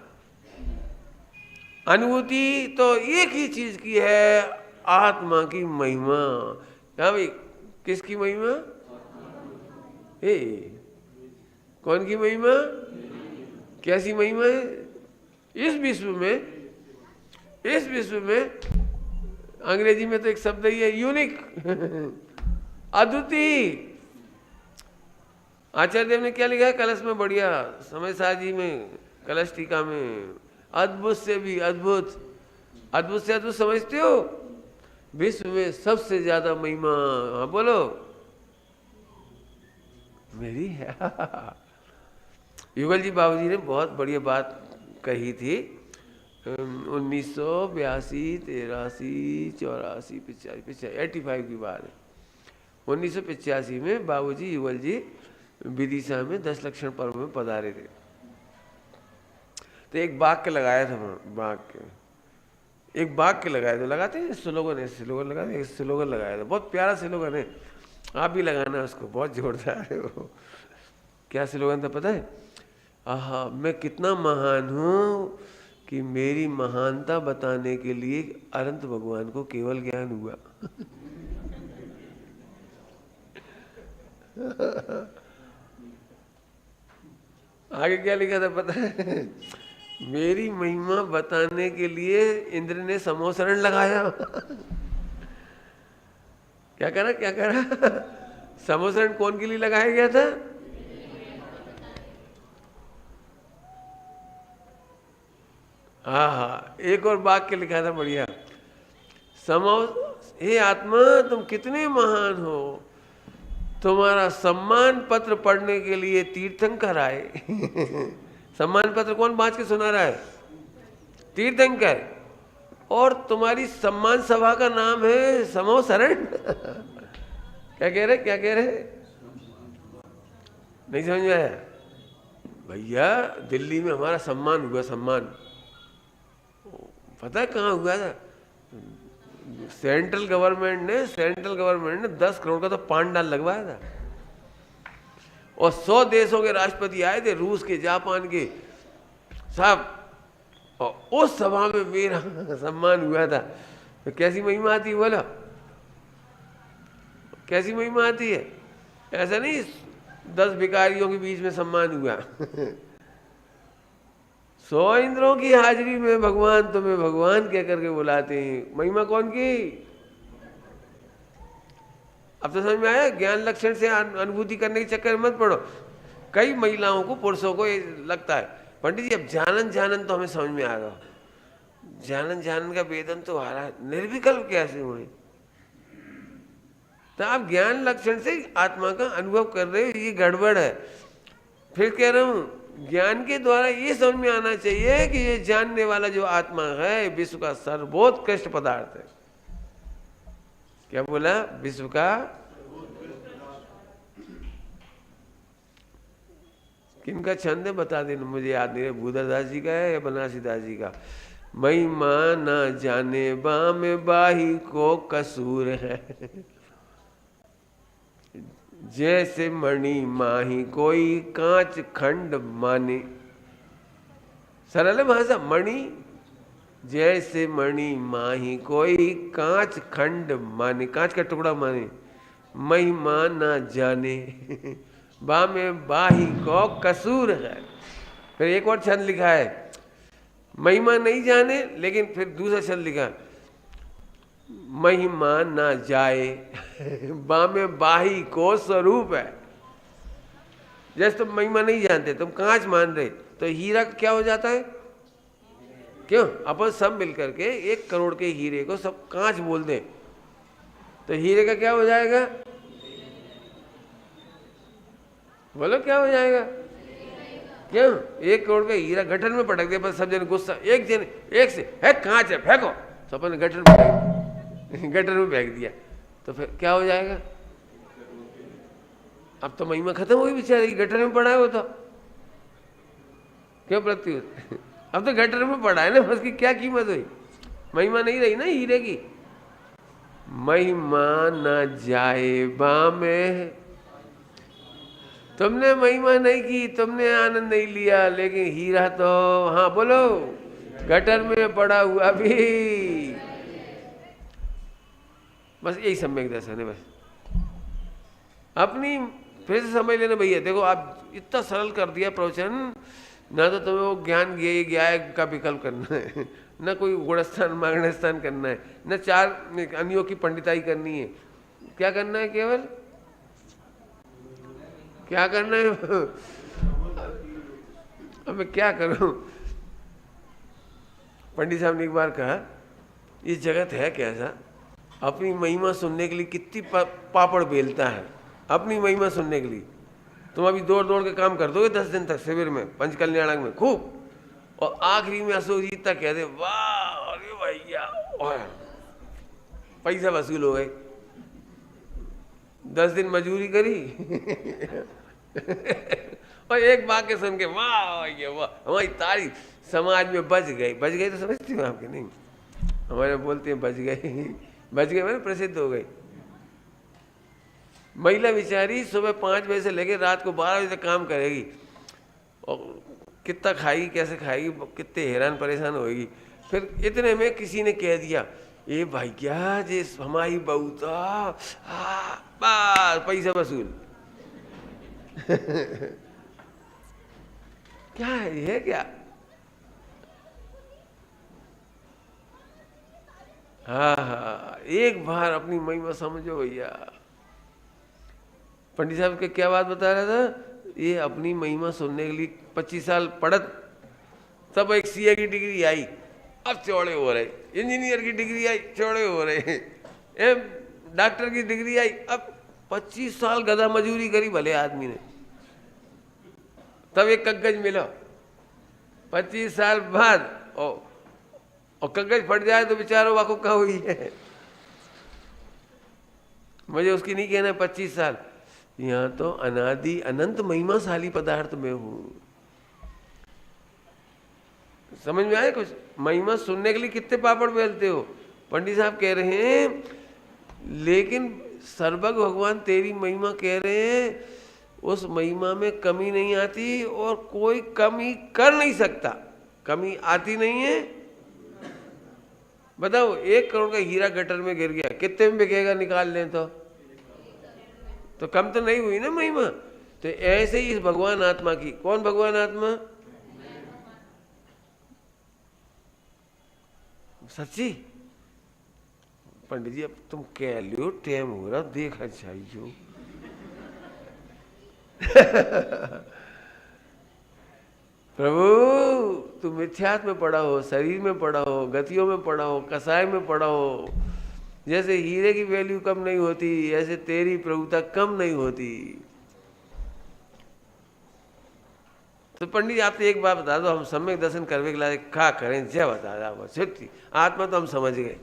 अनुभूति तो एक ही चीज की है, आत्मा की महिमा। क्या भाई, किसकी महिमा? कौन की महिमा? कैसी महिमा है? इस विश्व में अंग्रेजी में तो एक शब्द ही है, यूनिक, अद्वितीय। आचार्य देव ने क्या लिखा है कलश में? बढ़िया, समय साजी में, कलश टीका में, अद्भुत से भी अद्भुत। अद्भुत से अद्भुत समझते हो? विश्व में सबसे ज्यादा महिमा, हाँ बोलो, मेरी है। युगल जी बाबूजी ने बहुत बढ़िया बात कही थी। 1982, 83, 84, 85 85 की बात है। 1985 में बाबूजी युगल जी विदिशा में 10 लक्षण पर्व में पधारे थे। तो एक वाक्य लगाया था, एक वाक्य लगाया था। लगाते हैं स्लोगन है, स्लोगन लगाते, स्लोगन लगाया था, बहुत प्यारा स्लोगन है। आप भी लगाना उसको, बहुत जोरदार है वो। क्या स्लोगन था पता है? आहा, मैं कितना महान हूँ कि मेरी महानता बताने के लिए अनंत भगवान को केवल ज्ञान हुआ। आगे क्या लिखा था पता है? मेरी महिमा बताने के लिए इंद्र ने समोसरण लगाया। क्या करा, क्या करा? समोसरण कौन के लिए लगाया गया था? हाँ हाँ, एक और वाक्य लिखा था बढ़िया। हे आत्मा, तुम कितने महान हो, तुम्हारा सम्मान पत्र पढ़ने के लिए तीर्थंकर आए। सम्मान पत्र कौन बाँच के सुना रहा है? तीर्थंकर। और तुम्हारी सम्मान सभा का नाम है समोसरण। क्या कह रहे, क्या कह रहे? नहीं समझ में आया? भैया दिल्ली में हमारा सम्मान हुआ, सम्मान पता है कहाँ हुआ था? सेंट्रल गवर्नमेंट ने 10 करोड़ का तो पांडाल लगवाया था। और 100 देशों के राष्ट्रपति आए थे, रूस के, जापान के, सब। और उस सभा में मेरा सम्मान हुआ था। तो कैसी महिमा आती बोला? कैसी महिमा आती है? ऐसा नहीं 10 भिखारियों के बीच में सम्मान हुआ 100 इंद्रों की हाजिरी में भगवान तुम्हें भगवान कह करके बुलाते हैं। महिमा कौन की? अब तो समझ में आया? ज्ञान लक्षण से अनुभूति करने के चक्कर में मत पड़ो। कई महिलाओं को, पुरुषों को ये लगता है पंडित जी अब जानन जानन तो हमें समझ में आ गया, जानन जानन का वेदन तो आ रहा है, निर्विकल्प कैसे हुए? तो आप ज्ञान लक्षण से आत्मा का अनुभव कर रहे हो, ये गड़बड़ है। फिर कह रहा हूं ज्ञान के द्वारा ये समझ में आना चाहिए कि ये जानने वाला जो आत्मा है विश्व का सर्वोत्कृष्ट पदार्थ है। क्या बोला? विश्व का किनका छंद है बता देना, मुझे याद नहीं है, भूधरदास जी का है या बनारसीदास जी का। महिमा न जाने बाम बाही को कसूर है, जैसे मणि माही कोई कांच खंड माने। सरल है भाषा। मणि जैसे मणि माही कोई कांच खंड माने, कांच का टुकड़ा माने। महिमा न जाने बा में बाही को कसूर है। फिर एक और छंद लिखा है, महिमा नहीं जाने, लेकिन फिर दूसरा छंद लिखा महिमा ना जाए बा में बाही को स्वरूप है। जैसे तुम महिमा नहीं जानते, तुम कांच मान रहे, तो हीरा क्या हो जाता है? क्यों? अपन सब मिलकर के 1 करोड़ के हीरे को सब कांच बोल दें तो हीरे का क्या हो जाएगा? बोलो क्या हो जाएगा? क्यों? 1 करोड़ का हीरा गटर में पटक दिया, पर सब जन गुस्सा, एक से है कांच है फेंको, तो अपन गटर में फेंक दिया, तो फिर क्या हो जाएगा? अब तो महिमा खत्म हो गई बेचारी, गटर में पड़ा है वो तो। क्यों प्रत्युत? अब तो गटर में पड़ा है ना, उसकी क्या कीमत हुई? महिमा नहीं रही ना हीरे की। महिमा न जाए बामे, तुमने महिमा नहीं की, तुमने आनंद नहीं लिया, लेकिन हीरा तो, हाँ बोलो, गटर में पड़ा हुआ भी। बस यही सम्यक दर्शन है। बस अपनी फिर से समझ लेना भैया। देखो आप इतना सरल कर दिया प्रवचन, ना तो तुम्हें वो ज्ञान ज्ञाय का विकल्प करना है, न कोई गुणस्थान मागणस्थान करना है, न 4 अन्यों की पंडिताई करनी है। क्या करना है? केवल क्या करना है? अब मैं क्या करूं? पंडित साहब ने एक बार कहा, ये जगत है कैसा, अपनी महिमा सुनने के लिए कितनी पापड़ बेलता है, अपनी महिमा सुनने के लिए। तुम अभी दौड़ दौड़ के काम कर दोगे 10 दिन तक शिविर में, पंचकल्याण में खूब, और आखिरी में अशोक जी तक कह दे वाह अरे भैया पैसा वसूल हो गए। 10 दिन मजूरी करी और एक वाक्य सुन के वाह भैया वाह, हमारी तारीफ समाज में बच गई तो समझती हूँ आपके? नहीं, हमारे बोलते हैं बच गए मैंने प्रसिद्ध हो गई। महिला बेचारी सुबह 5 बजे से लेकर रात को 12 बजे तक काम करेगी, और कितना खाएगी, कैसे खाएगी, कितने हैरान परेशान होएगी। फिर इतने में किसी ने कह दिया, ए भैया जे हमारी बहू तो बस पैसा वसूल क्या है ये? क्या? हाँ, एक बार अपनी महिमा समझो भैया। पंडित साहब के क्या बात बता रहा था? ये अपनी महिमा सुनने के लिए 25 साल पढ़त, तब एक सीए की डिग्री आई, अब चौड़े हो रहे, इंजीनियर की डिग्री आई, चौड़े हो रहे, डॉक्टर की डिग्री आई, अब 25 साल गधा मजूरी करी भले आदमी ने, तब एक कग्गज मिला 25 साल बाद, और कग्गज फट जाए तो बेचारों वाकुफ का हुई है। मुझे उसकी नहीं कहना 25 साल, यहाँ तो अनादि अनंत महिमाशाली पदार्थ में हूँ। समझ में आए कुछ? महिमा सुनने के लिए कितने पापड़ बेलते हो? पंडित साहब कह रहे हैं, लेकिन सर्वज्ञ भगवान तेरी महिमा कह रहे हैं, उस महिमा में कमी नहीं आती और कोई कमी कर नहीं सकता। कमी आती नहीं है। बताओ 1 करोड़ का हीरा गटर में गिर गया, कितने में बिकेगा? निकाल लें तो तो कम तो नहीं हुई ना महिमा। तो ऐसे ही इस भगवान आत्मा की, कौन भगवान आत्मा? सच्ची पंडित जी अब तुम कह लियो टाइम हो रहा देखा चाहिए। प्रभु तुम मिथ्यात्व में पड़ा हो, शरीर में पड़ा हो, गतियों में पड़ा हो, कसाय में पड़ा हो। जैसे हीरे की वैल्यू कम नहीं होती ऐसे तेरी प्रभुता कम नहीं होती। तो पंडित जी आप तो एक बात बता दो, हम सम्यक दर्शन करने के लिए क्या करें? जय बता रहा छुट्टी आत्मा तो हम समझ गए।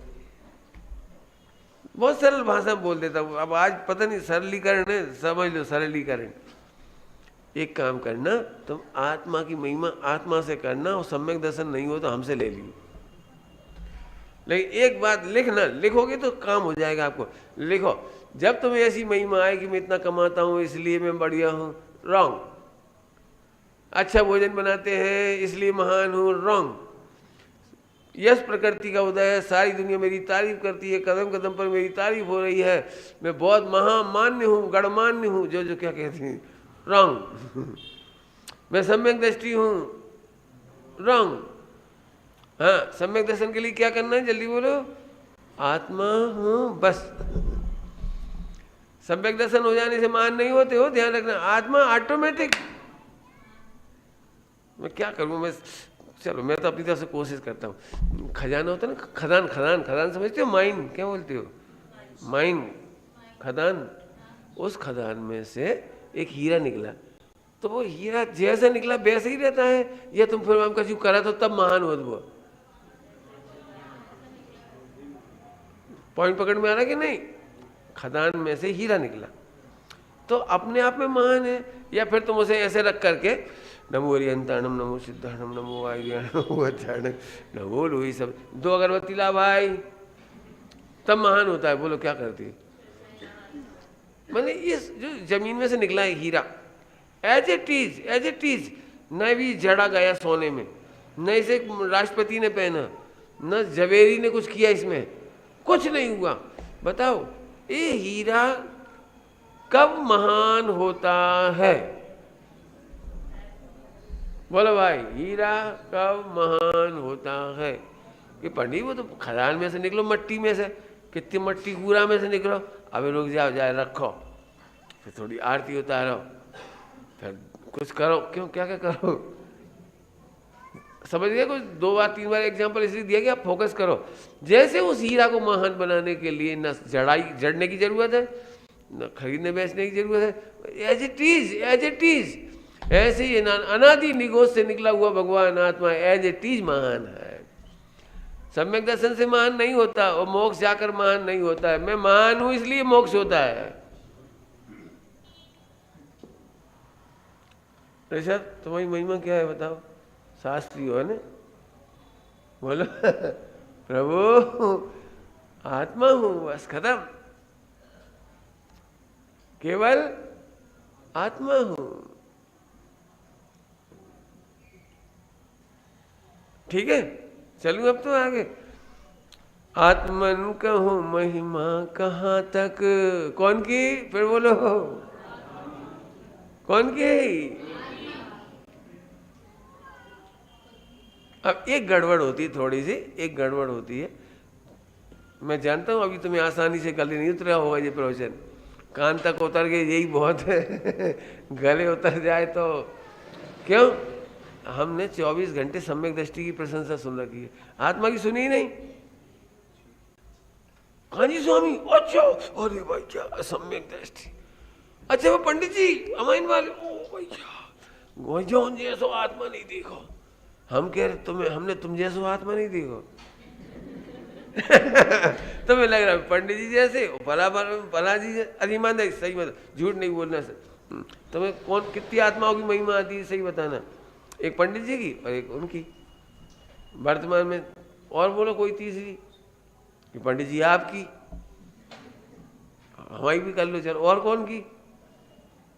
बहुत सरल भाषा में बोल देता हूँ। अब आज पता नहीं सरलीकरण है, समझ लो सरलीकरण। एक काम करना, तुम आत्मा की महिमा आत्मा से करना, और सम्यक दर्शन नहीं हो तो हमसे ले लियो। लेकिन एक बात लिखना, लिखोगे तो काम हो जाएगा आपको। लिखो, जब तुम्हें ऐसी महिमा आए कि मैं इतना कमाता हूँ इसलिए मैं बढ़िया हूँ, रॉन्ग। अच्छा भोजन बनाते हैं इसलिए महान हूँ, रॉन्ग। यश प्रकृति का उदय है, सारी दुनिया मेरी तारीफ करती है, कदम कदम पर मेरी तारीफ हो रही है, मैं बहुत महामान्य हूँ, गणमान्य हूँ, जो जो क्या कहती हैं, रॉन्ग। मैं सम्यक दृष्टि हूँ, रॉन्ग। हाँ, सम्यक दर्शन के लिए क्या करना है, जल्दी बोलो। आत्मा हूँ बस। सम्यक दर्शन हो जाने से महान नहीं होते हो, ध्यान रखना। आत्मा ऑटोमेटिक। मैं क्या करूँ, मैं चलो मैं तो अपनी तरफ से कोशिश करता हूँ। खजाना होता है ना, खदान, खदान, खदान समझते हो? माइन क्या बोलते हो? माइन, खदान। उस खदान में से एक हीरा निकला, तो वो हीरा जैसा निकला वैसे ही रहता है, या तुम फिर हमका जो करा तो तब महान हो वो? पॉइंट पकड़ में आ रहा कि नहीं? खदान में से हीरा निकला तो अपने आप में महान है, या फिर तुम उसे ऐसे रख करके नमो अरिहंताणम, नमो सिद्धाणम, नमो वायुयाणम, नमो अचाणम, नमो लोही, सब दो अगरबत्ती ला भाई, तब महान होता है। बोलो क्या करती है? मैंने इस जो जमीन में से निकला है हीरा, as it is, as it is, न भी जड़ा गया सोने में, न इसे राष्ट्रपति ने पहना, न जवेरी ने कुछ किया, इसमें कुछ नहीं हुआ। बताओ ये हीरा कब महान होता है? बोलो भाई, हीरा कब महान होता है? कि पंडित वो तो खदान में से निकलो, मट्टी में से, कितनी मट्टी कूड़ा में से निकलो, अबे रुक जाओ, जाए रखो, फिर थोड़ी आरती उतारो, फिर कुछ करो। क्यों, क्या क्या करो? समझ गए? कुछ दो बार तीन बार एग्जाम्पल इसलिए दिया कि आप फोकस करो। जैसे उस हीरा को महान बनाने के लिए न जड़ने की जरूरत है, न खरीदने बेचने की जरूरत है, as it is, as it is. ऐसे ही अनादि निगोज से निकला हुआ भगवान आत्मा एज इट इज महान है। सम्यक दर्शन से महान नहीं होता, और मोक्ष जाकर महान नहीं होता है। मैं महान हूं इसलिए मोक्ष होता है। ऋषभ तुम्हारी महिमा क्या है बताओ? शास्त्री हो ना, बोलो। प्रभु आत्मा हूं बस, खत्म। केवल आत्मा हूं, ठीक है? चलूं अब तो आगे। आत्मन कहूं महिमा कहाँ तक, कौन की? फिर बोलो, कौन की? अब एक गड़बड़ होती है, थोड़ी सी एक गड़बड़ होती है। मैं जानता हूं अभी तुम्हें आसानी से गले नहीं उतरा होगा ये प्रवचन, कान तक उतर गए यही बहुत है। गले उतर जाए तो क्यों? हमने 24 घंटे सम्यक दृष्टि की प्रशंसा सुन रखी है, आत्मा की सुनी ही नहीं। हाँ जी स्वामी, अच्छा, अरे भाई क्या सम्यक दृष्टि। अच्छा वो पंडित जी अमाइन वाले, ओ भैया जौन जैसो आत्मा नहीं देखो। हम कह रहे तुम्हें, हमने तुम जैसो आत्मा नहीं देखो। तुम्हें लग रहा है पंडित जी जैसे, फला जी जैसे। अरे ईमानदारी सही मत, झूठ नहीं बोलना सर। तुम्हें कौन कितनी आत्माओं की महिमा आती है सही बताना? एक पंडित जी की और एक उनकी वर्तमान में, और बोलो कोई तीसरी कि पंडित जी आपकी, हमारी भी कर लो चलो, और कौन की?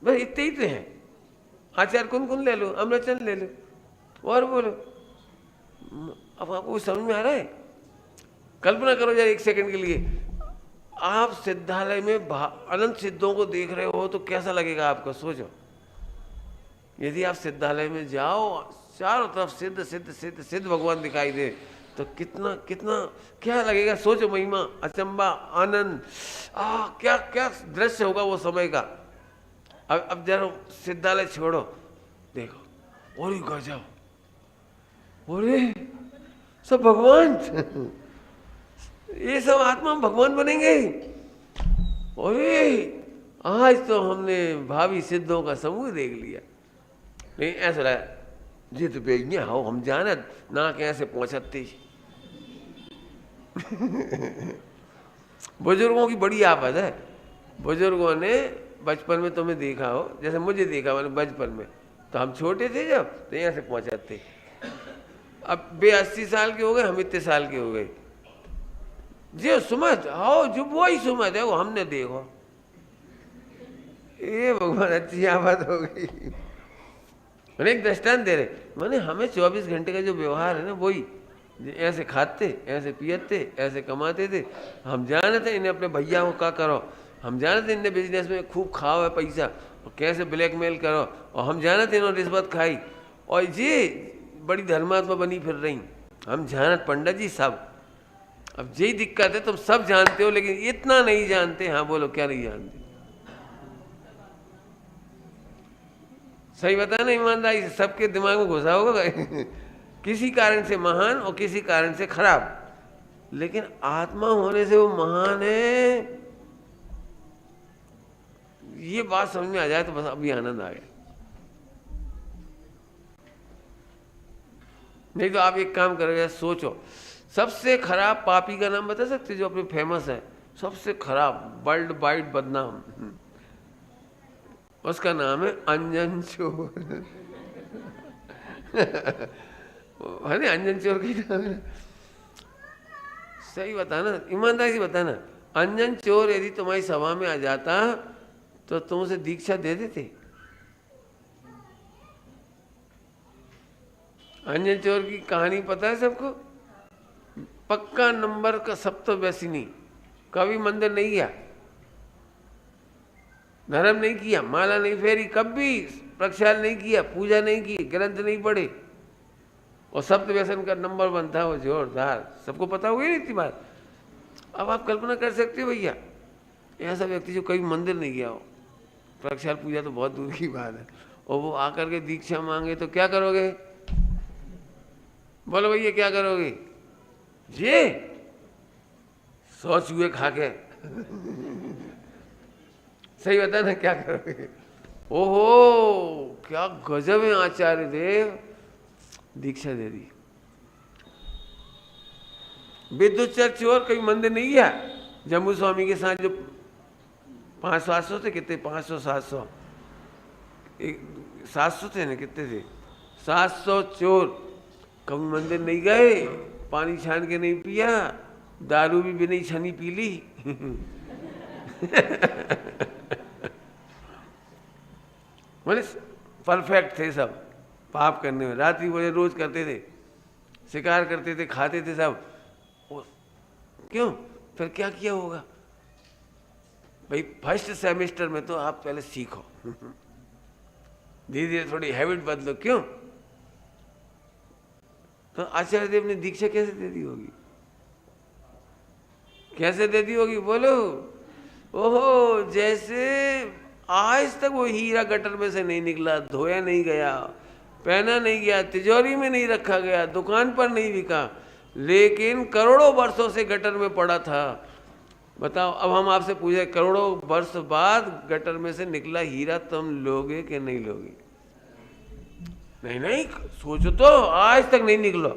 बस इतने ही तो हैं। आचार्य कुन ले लो, अमृतचंद ले लो, और बोलो। अब आपको समझ में आ रहा है? कल्पना करो जरा एक सेकंड के लिए, आप सिद्धालय में अनंत सिद्धों को देख रहे हो तो कैसा लगेगा आपको, सोचो। यदि आप सिद्धालय में जाओ, चारों तरफ सिद्ध सिद्ध सिद्ध सिद्ध भगवान दिखाई दे, तो कितना कितना क्या लगेगा, सोचो। महिमा, अचंबा, आनंद, क्या क्या दृश्य होगा वो समय का। अब जरा सिद्धालय छोड़ो, देखो, और गजब, अरे सब भगवान ये सब आत्मा भगवान बनेंगे। अरे आज तो हमने भावी सिद्धों का समूह देख लिया। नहीं ऐसा लगा जी तो बेगनिया हो, हम जाना ना कैसे पहुंचते। बुजुर्गों की बड़ी आफत है। बुजुर्गों ने बचपन में तुम्हें देखा हो, जैसे मुझे देखा मैंने बचपन में, तो हम छोटे थे जब, तो यहाँ से पहुंचाते। अब बे 80 साल के हो गए, हम इतने साल के हो गए। जो सुमत हो, जो वही सुमत है वो हमने देखो। ये भगवान अच्छी आफत हो गई। मैंने एक दृष्टांत दे रहे, मैंने हमें 24 घंटे का जो व्यवहार है ना, वही ऐसे खाते, ऐसे पियते, ऐसे कमाते थे। हम जानते इन्हें अपने भैया को क्या करो, हम जानते इन्हें बिजनेस में खूब खाओ है पैसा, और कैसे ब्लैकमेल करो, और हम जानते इन्होंने रिश्वत खाई, और ये बड़ी धर्मात्मा बनी फिर रही। हम जानत पंडित जी सब। अब यही दिक्कत है, तुम सब जानते हो लेकिन इतना नहीं जानते। हाँ बोलो, क्या नहीं जानते? सही बताया ना, ईमानदारी से सबके दिमाग में घुसा होगा। किसी कारण से महान और किसी कारण से खराब, लेकिन आत्मा होने से वो महान है। ये बात समझ में आ जाए तो बस अभी आनंद आ गया। नहीं तो आप एक काम करोगे, सोचो, सबसे खराब पापी का नाम बता सकते जो अपने फेमस है? सबसे खराब, वर्ल्ड वाइड बदनाम, उसका नाम है अंजन चोर। है ना, अंजन चोर की नाम है। सही बताना, ईमानदारी से बताना, अंजन चोर यदि तुम्हारी सभा में आ जाता तो तुम उसे दीक्षा दे देते? अंजन चोर की कहानी पता है सबको? पक्का नंबर का सप्तव्यसिनी, कभी मंदिर नहीं गया, धर्म नहीं किया, माला नहीं फेरी, कभी प्रक्षाल नहीं किया, पूजा नहीं की, ग्रंथ नहीं पढ़े, और सप्त व्यसन का नंबर 1 था वो, जोरदार। सबको पता होगी इतनी बात। अब आप कल्पना कर सकते हो भैया, ऐसा व्यक्ति जो कभी मंदिर नहीं गया हो, प्रक्षाल पूजा तो बहुत दूर की बात है, और वो आकर के दीक्षा मांगे तो क्या करोगे? बोलो भैया क्या करोगे? ये 100 चूहे खा के सही बता ना, क्या करोगे? ओहो क्या गजब है आचार्य देव, दीक्षा दे दी। विद्युत चर्च और कहीं मंदिर नहीं गया, जम्मू स्वामी के साथ जो 500-700 थे, कितने 500-700 700 थे ना, कितने थे 700 चोर, कभी मंदिर नहीं गए, पानी छान के नहीं पिया, दारू भी नहीं छनी पी ली। बोले परफेक्ट थे सब पाप करने में, रात्रि बोले रोज करते थे, शिकार करते थे, खाते थे सब। क्यों? फिर क्या किया होगा भाई? फर्स्ट सेमेस्टर में तो आप पहले सीखो, धीरे धीरे थोड़ी हैबिट बदलो। क्यों? तो आचार्य देव ने दीक्षा कैसे दे दी होगी? कैसे दे दी होगी बोलो? ओहो, जैसे आज तक वो हीरा गटर में से नहीं निकला, धोया नहीं गया, पहना नहीं गया, तिजोरी में नहीं रखा गया, दुकान पर नहीं बिका, लेकिन करोड़ों वर्षों से गटर में पड़ा था। बताओ, अब हम आपसे पूछे, करोड़ों वर्ष बाद गटर में से निकला हीरा तुम लोगे कि नहीं लोगे? नहीं नहीं, सोचो तो, आज तक नहीं निकलो।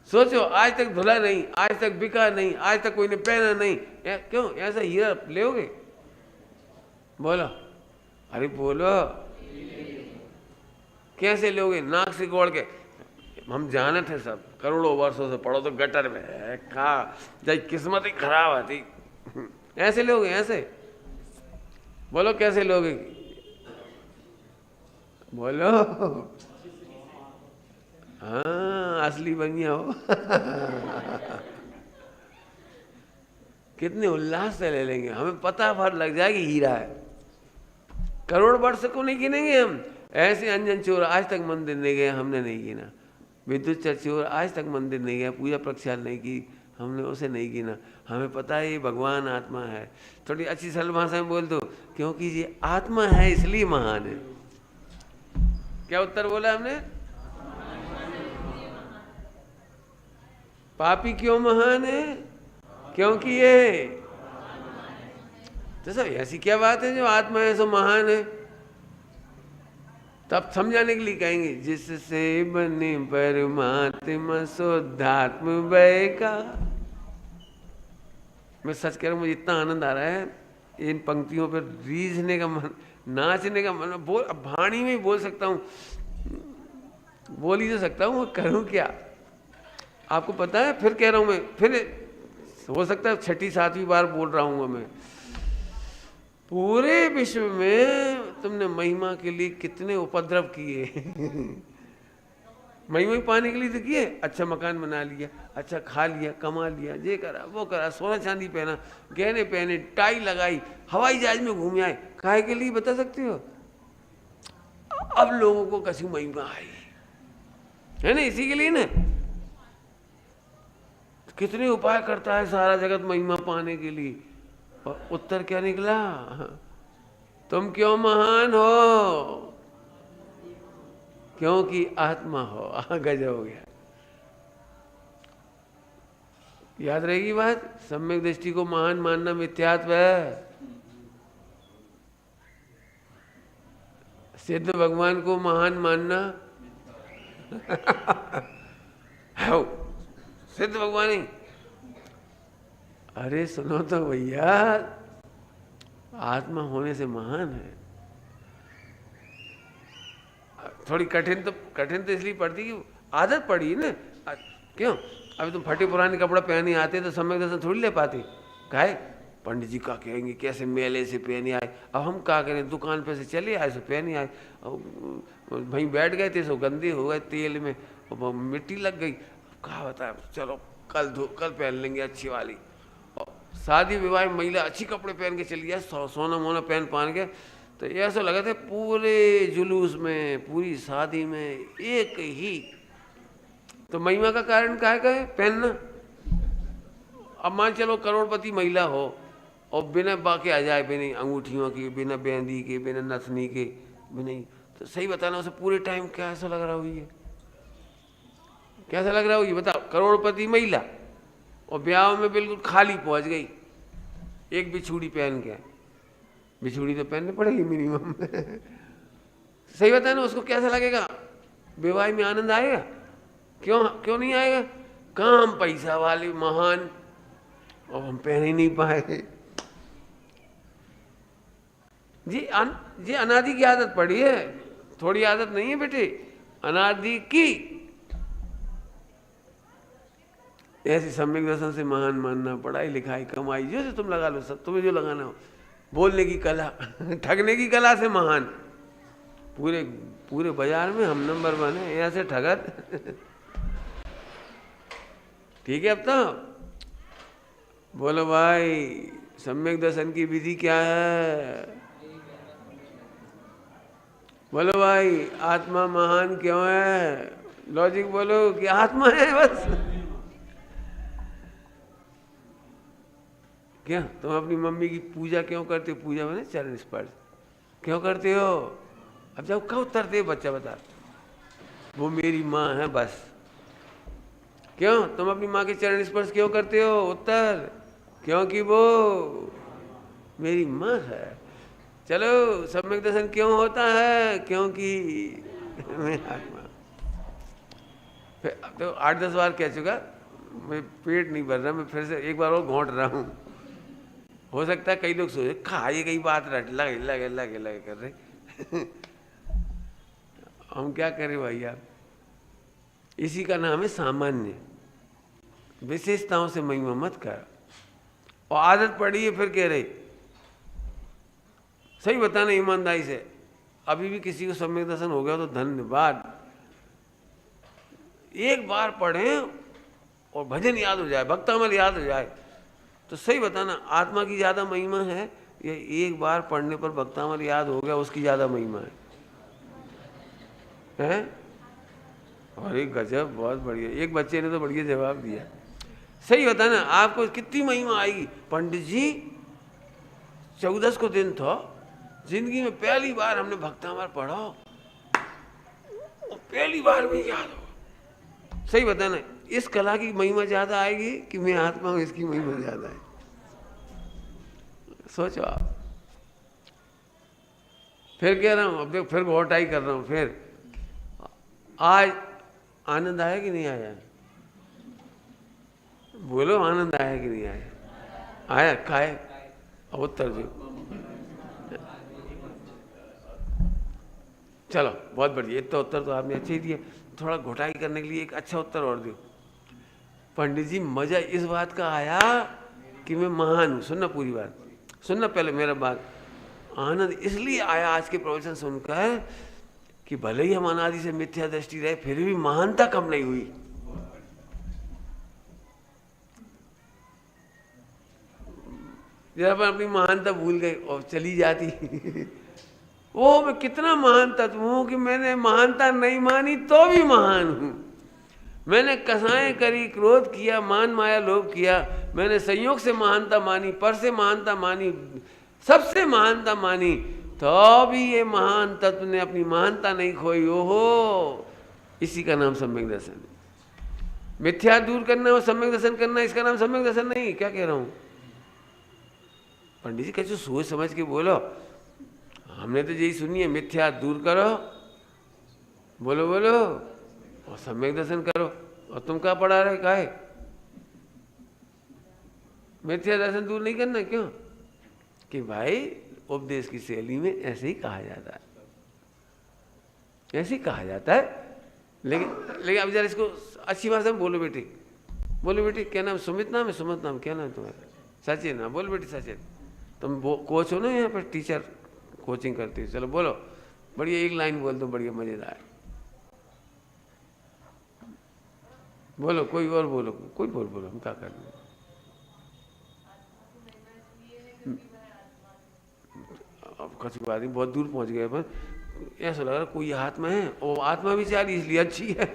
सोचो, आज तक धुला नहीं, आज तक बिका नहीं, आज तक कोई ने पहना नहीं, क्यों? ऐसा हीरा लोगे? बोलो, अरे बोलो, कैसे लोगे? नाक से गोड़ के, हम जाने थे सब, करोड़ों वर्षों से पड़ो तो गटर में खा, जब किस्मत ही खराब आती, ऐसे लोगे? ऐसे बोलो, कैसे लोगे? बोलो, हाँ असली बनिया हो। कितने उल्लास से ले लेंगे, हमें पता भर लग जाएगी हीरा है। करोड़ वर्ष को नहीं गिनेंगे हम। ऐसे अंजन चोर आज तक मंदिर नहीं गए, हमने नहीं गिना। विद्युत चोर आज तक मंदिर नहीं गया, पूजा प्रक्षाल नहीं की, हमने उसे नहीं गिना। हमें पता है ये भगवान आत्मा है। थोड़ी अच्छी सरल भाषा में बोल दो, क्योंकि ये आत्मा है इसलिए महान है। क्या उत्तर बोला हमने? पापी क्यों महान है? क्योंकि ये तो सब ऐसी क्या बात है जो आत्मा है सो महान है। तब समझाने के लिए कहेंगे, जिससे बने परमात्मा शुद्धात्म भय का। मैं सच कह रहा हूँ, मुझे इतना आनंद आ रहा है इन पंक्तियों पर रीझने का मन, नाचने का मन। बोल वाणी में बोल सकता हूँ, बोल ही तो सकता हूँ, करूँ क्या? आपको पता है, फिर कह रहा हूँ मैं, फिर हो सकता है 6ठी 7वीं बार बोल रहा हूँ मैं। पूरे विश्व में तुमने महिमा के लिए कितने उपद्रव किए महिमा पाने के लिए तो किए। अच्छा मकान बना लिया, अच्छा खा लिया, कमा लिया, ये करा वो करा, सोना चांदी पहना, गहने पहने, टाई लगाई, हवाई जहाज में घूम आए, काहे के लिए बता सकते हो? अब लोगों को कसी महिमा आई है ना, इसी के लिए ना। कितने उपाय करता है सारा जगत महिमा पाने के लिए, और उत्तर क्या निकला? तुम क्यों महान हो? क्योंकि आत्मा हो। गजब हो गया। याद रहेगी बात, सम्यक दृष्टि को महान मानना मिथ्यात्व है। सिद्ध भगवान को महान मानना है। सिद्ध भगवान ही। अरे सुनो तो भैया, आत्मा होने से महान है। थोड़ी कठिन तो इसलिए पड़ती कि आदत पड़ी ना। क्यों? अभी तुम फटे पुराने कपड़ा पहने आते तो सम्यक दर्शन थोड़ी ले पाते। काहे? पंडित जी का कहेंगे कैसे मेले से पहने आए। अब हम क्या करें, दुकान पे से चले आए सो पहने आए, वहीं बैठ गए थे सो गंदे हो गए तेल में, मिट्टी लग गई। कहा बताया, चलो कल पहन लेंगे अच्छी वाली। शादी विवाह में महिला अच्छी कपड़े पहन के चली जाए, सोना मोना पहन के, तो ऐसा लगा था पूरे जुलूस में, पूरी शादी में एक ही। तो महिमा का कारण क्या है? पहनना। अब मान चलो करोड़पति महिला हो और बिना बाके आ जाए, बिना अंगूठियों की, बिना बेंदी के, बिना नथनी के, बिना, तो सही बताना उसे पूरे टाइम कैसा लग रहा होगी? कैसा लग रहा होगी बताओ? करोड़पति महिला और ब्याह में बिल्कुल खाली पहुंच गई, एक बिछुड़ी पहन के। बिछुड़ी तो पहनने पड़ेगी मिनिमम सही बताए ना, उसको कैसा लगेगा? विवाह में आनंद आएगा? क्यों नहीं आएगा? कहाँ हम पैसा वाले महान और हम पहन ही नहीं पाए। जी अनादि की आदत पड़ी है, थोड़ी आदत नहीं है बेटे, अनादि की। ऐसी सम्यक दर्शन से महान मानना, पढ़ाई लिखाई कमाई जो से तुम लगा लो, सब तुम्हें जो लगाना हो, बोलने की कला ठगने की कला से महान। पूरे बाजार में हम नंबर 1 है, यहाँ से ठगत ठीक है। अब तो बोलो भाई, सम्यक दर्शन की विधि क्या है? बोलो भाई, आत्मा महान क्यों है? लॉजिक बोलो कि आत्मा है बस। क्या तुम अपनी मम्मी की पूजा क्यों करते हो? पूजा में चरण स्पर्श क्यों करते हो? अब जब क्या उत्तर दे बच्चा, बता। वो मेरी माँ है बस। क्यों तुम अपनी माँ के चरण स्पर्श क्यों करते हो? उत्तर, क्योंकि वो मेरी माँ है। चलो, सम्यक दर्शन क्यों होता है? क्योंकि मैं आत्मा। तो 8-10 बार कह चुका, मैं पेट नहीं भर रहा, मैं फिर से एक बार और घोंट रहा हूँ। हो सकता है कई लोग सोचे खा ये कई बात लगे कर रहे हम क्या करें भाई यार? इसी का नाम है सामान्य। विशेषताओं से महिमा मत कर। और आदत पड़ी है फिर कह रहे, सही बताना ईमानदारी से, अभी भी किसी को सम्यक दर्शन हो गया तो धन्यवाद। एक बार पढ़ें और भजन याद हो जाए, भक्तामल याद हो जाए, तो सही बताना, आत्मा की ज़्यादा महिमा है या एक बार पढ़ने पर भक्तामृत याद हो गया उसकी ज़्यादा महिमा है? अरे गजब, बहुत बढ़िया। एक बच्चे ने तो बढ़िया जवाब दिया। सही बताना, आपको कितनी महिमा आएगी। पंडित जी 14 को दिन था, जिंदगी में पहली बार हमने भक्तामृत पढ़ा, पहली बार में याद हो। सही बताना, इस कला की महिमा ज्यादा आएगी कि मैं आत्मा हूं इसकी महिमा ज्यादा है? सोचो आप। फिर कह रहा हूं, अब देखो फिर घोटाई कर रहा हूं। फिर आज आनंद आया कि नहीं आया? बोलो, आनंद आया कि नहीं आया? आया? खाए अब उत्तर दो। चलो बहुत बढ़िया, इतना उत्तर तो आपने अच्छे ही दिया। थोड़ा घोटाई करने के लिए एक अच्छा उत्तर और दो। पंडित जी मजा इस बात का आया कि मैं महान हूं। सुनना पूरी बात, सुनना पहले मेरा बात। आनंद इसलिए आया आज के प्रवचन सुनकर कि भले ही हम अनादि से मिथ्या दृष्टि रहे, फिर भी महानता कम नहीं हुई। जब अपनी महानता भूल गई और चली जाती वो मैं कितना महान तत्व हूं कि मैंने महानता नहीं मानी तो भी महान हूं। मैंने कसाएं करी, क्रोध किया, मान माया लोभ किया, मैंने संयोग से महानता मानी, पर से महानता मानी, सबसे महानता मानी, तो भी ये महान तत्व ने अपनी महानता नहीं खोई। ओहो, इसी का नाम सम्यक दर्शन है। मिथ्या दूर करना और सम्यक दर्शन करना, इसका नाम सम्यक दर्शन नहीं। क्या कह रहा हूं पंडित जी? कैसे सोच समझ के बोलो। हमने तो यही सुनी है, मिथ्या दूर करो, बोलो बोलो, और सम्यक दर्शन करो। और तुम क्या पढ़ा रहे? काहे मिथ्या दर्शन दूर नहीं करना? क्यों? कि भाई उपदेश की शैली में ऐसे ही कहा जाता है, ऐसे ही कहा जाता है। लेकिन अब जरा इसको अच्छी भाषा में बोलो बेटी, बोलो बेटी। क्या नाम? सुमित नाम है? सुमित नाम क्या नाम है तुम्हारा? सचिन। हाँ बोलो बेटी सचिन। तुम कोच हो ना यहाँ पर, टीचर कोचिंग करती है। चलो बोलो बढ़िया, एक लाइन बोल दो बढ़िया मजेदार। बोलो कोई और बोलो, कोई बोलो, हम क्या करना। अब कछु बात नहीं, बहुत दूर पहुंच गए, पर ऐसा लग रहा कोई हाथ में है और आत्मा भी चाली इसलिए अच्छी है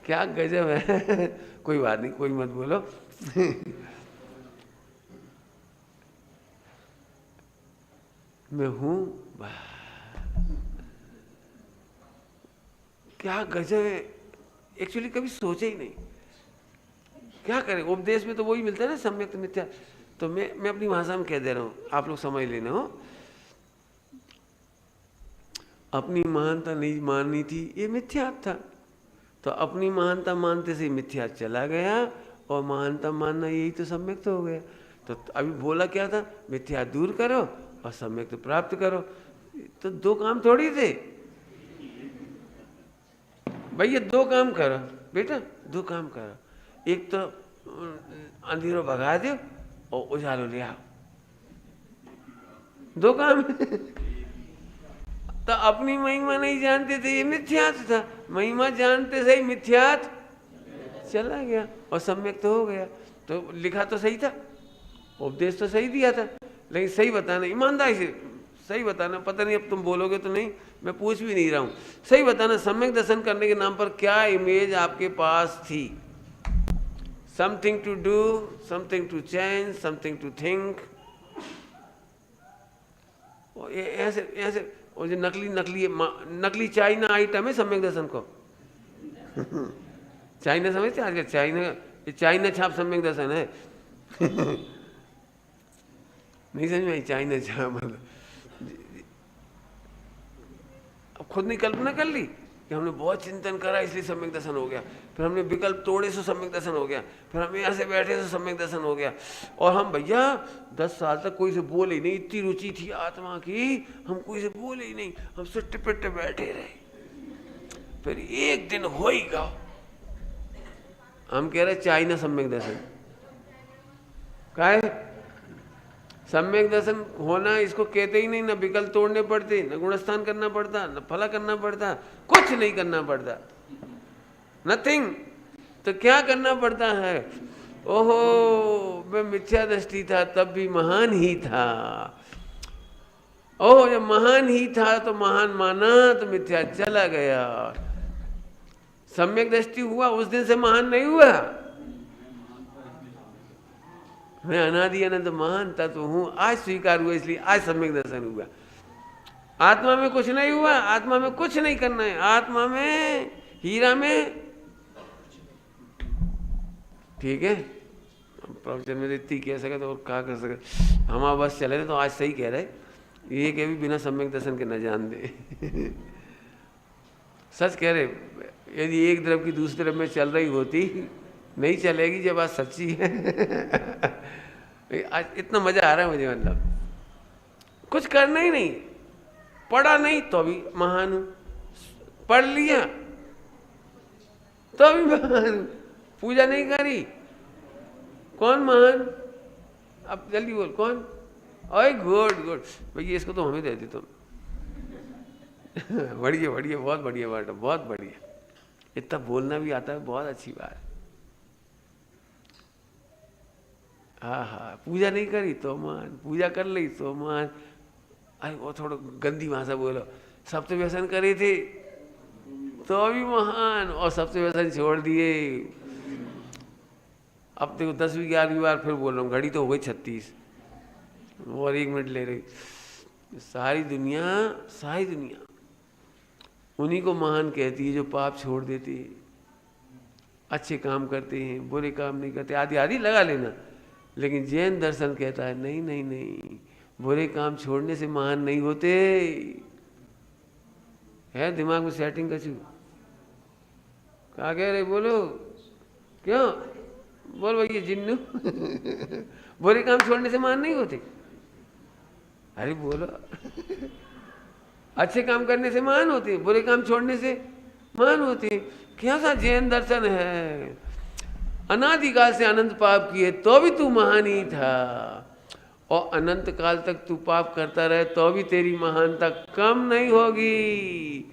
क्या गजब है कोई बात नहीं, कोई मत बोलो मैं हूं, क्या गजब है। एक्चुअली कभी सोचे ही नहीं। क्या करें, उपदेश में तो वही मिलता है ना, सम्यक मिथ्या। तो मैं अपनी भाषा में कह दे रहा हूं, आप लोग समझ लेना हो। अपनी महानता नहीं माननी थी, ये मिथ्या था। तो अपनी महानता मानते से मिथ्या चला गया, और महानता मानना यही तो सम्यक तो हो गया। तो अभी बोला क्या था? मिथ्या दूर करो और सम्यक तो प्राप्त करो। तो दो काम थोड़ी थे भैया, दो काम करो बेटा, दो काम करो। एक तो अंधेरों भगा दो और उजालो ले आओ, दो काम तो अपनी महिमा नहीं जानते थे, ये मिथ्यात्व था। महिमा जानते सही मिथ्यात्व चला गया और सम्यक तो हो गया। तो लिखा तो सही था, उपदेश तो सही दिया था, लेकिन सही बताना, ईमानदारी से सही बताना। पता नहीं अब तुम बोलोगे तो नहीं, मैं पूछ भी नहीं रहा हूं। सही बताना, सम्यक दर्शन करने के नाम पर क्या इमेज आपके पास थी? Something to do, something to change, something to think. ऐसे ऐसे, और जो नकली चाइना आइटम है सम्यक दर्शन को चाइना समझते आजकल? चाइना छाप सम्यक दर्शन है नहीं समझ में? चाइना छाप मतलब अब खुद ने कल्पना कर ली कि हमने बहुत चिंतन करा इसलिए सम्यक दर्शन हो गया, फिर हमने विकल्प तोड़े से सम्यक दर्शन हो गया, फिर हम यहाँ से बैठे से सम्यक दर्शन हो गया। और हम भैया 10 साल तक कोई से बोले ही नहीं, इतनी रुचि थी आत्मा की, हम कोई से बोले ही नहीं, हम सिट्टे पिट्टे बैठे रहे। फिर एक दिन हो ही गया, हम कह रहे चाइना सम्यक दर्शन। क्या है सम्यक दर्शन होना? इसको कहते ही नहीं, ना विकल्प तोड़ने पड़ते, न गुणस्थान करना पड़ता, न फला करना पड़ता, कुछ नहीं करना पड़ता, नथिंग। तो क्या करना पड़ता है? ओहो मैं मिथ्या दृष्टि था तब भी महान ही था। ओह जब महान ही था तो महान माना तो मिथ्या चला गया। सम्यक दृष्टि हुआ उस दिन से महान नहीं हुआ। मैं अनादि अनंत महान तत्व हूं, आज स्वीकार हुआ इसलिए आज सम्यक दर्शन हुआ। आत्मा में कुछ नहीं हुआ, आत्मा में कुछ नहीं करना है, आत्मा में हीरा में ठीक है। प्रवचन में इतनी कह सके तो और क्या कर सके, हम बस चले रहे तो आज सही कह रहे, ये के भी बिना सम्यक दर्शन के न जान दे। सच कह रहे, यदि एक तरफ की दूसरी तरफ में चल रही होती नहीं चलेगी, जब आज सच्ची है। आज इतना मजा आ रहा है मुझे, मतलब कुछ करना ही नहीं, पढ़ा नहीं तो भी महान हूं, पढ़ लिया तो भी महान हूं, पूजा नहीं करी कौन महान? अब जल्दी बोल कौन? ओए गुड गुड भैया, इसको तो हमें दे दी तुम। बढ़िया बढ़िया, बहुत बढ़िया बात है, बहुत बढ़िया। इतना बोलना भी आता है, बहुत अच्छी बात। हाँ हाँ, पूजा नहीं करी तो महान, पूजा कर ली तो महान। अरे वो थोड़ा गंदी भाषा बोलो, सब तो व्यसन करे थे तो भी महान, और सबसे व्यसन छोड़ दिए। अब देखो 10वीं 11वीं बार फिर बोल रहा हूँ, घड़ी तो हो गई 36 और 1 मिनट ले रही। सारी दुनिया उन्हीं को महान कहती है जो पाप छोड़ देते हैं, अच्छे काम करते हैं, बुरे काम नहीं करते। आदि आदि लगा लेना, लेकिन जैन दर्शन कहता है नहीं नहीं नहीं, बुरे काम छोड़ने से महान नहीं होते। है दिमाग में सेटिंग कछु? क्या कह रहे बोलो, क्यों बोल भैया जिन्नू। बुरे काम छोड़ने से महान नहीं होते? अरे बोलो। अच्छे काम करने से महान होते हैं, बुरे काम छोड़ने से महान होते हैं। क्या सा जैन दर्शन है? अनादिकाल से अनंत पाप किए तो भी तू महान ही था, और अनंत काल तक तू पाप करता रहे तो भी तेरी महानता कम नहीं होगी।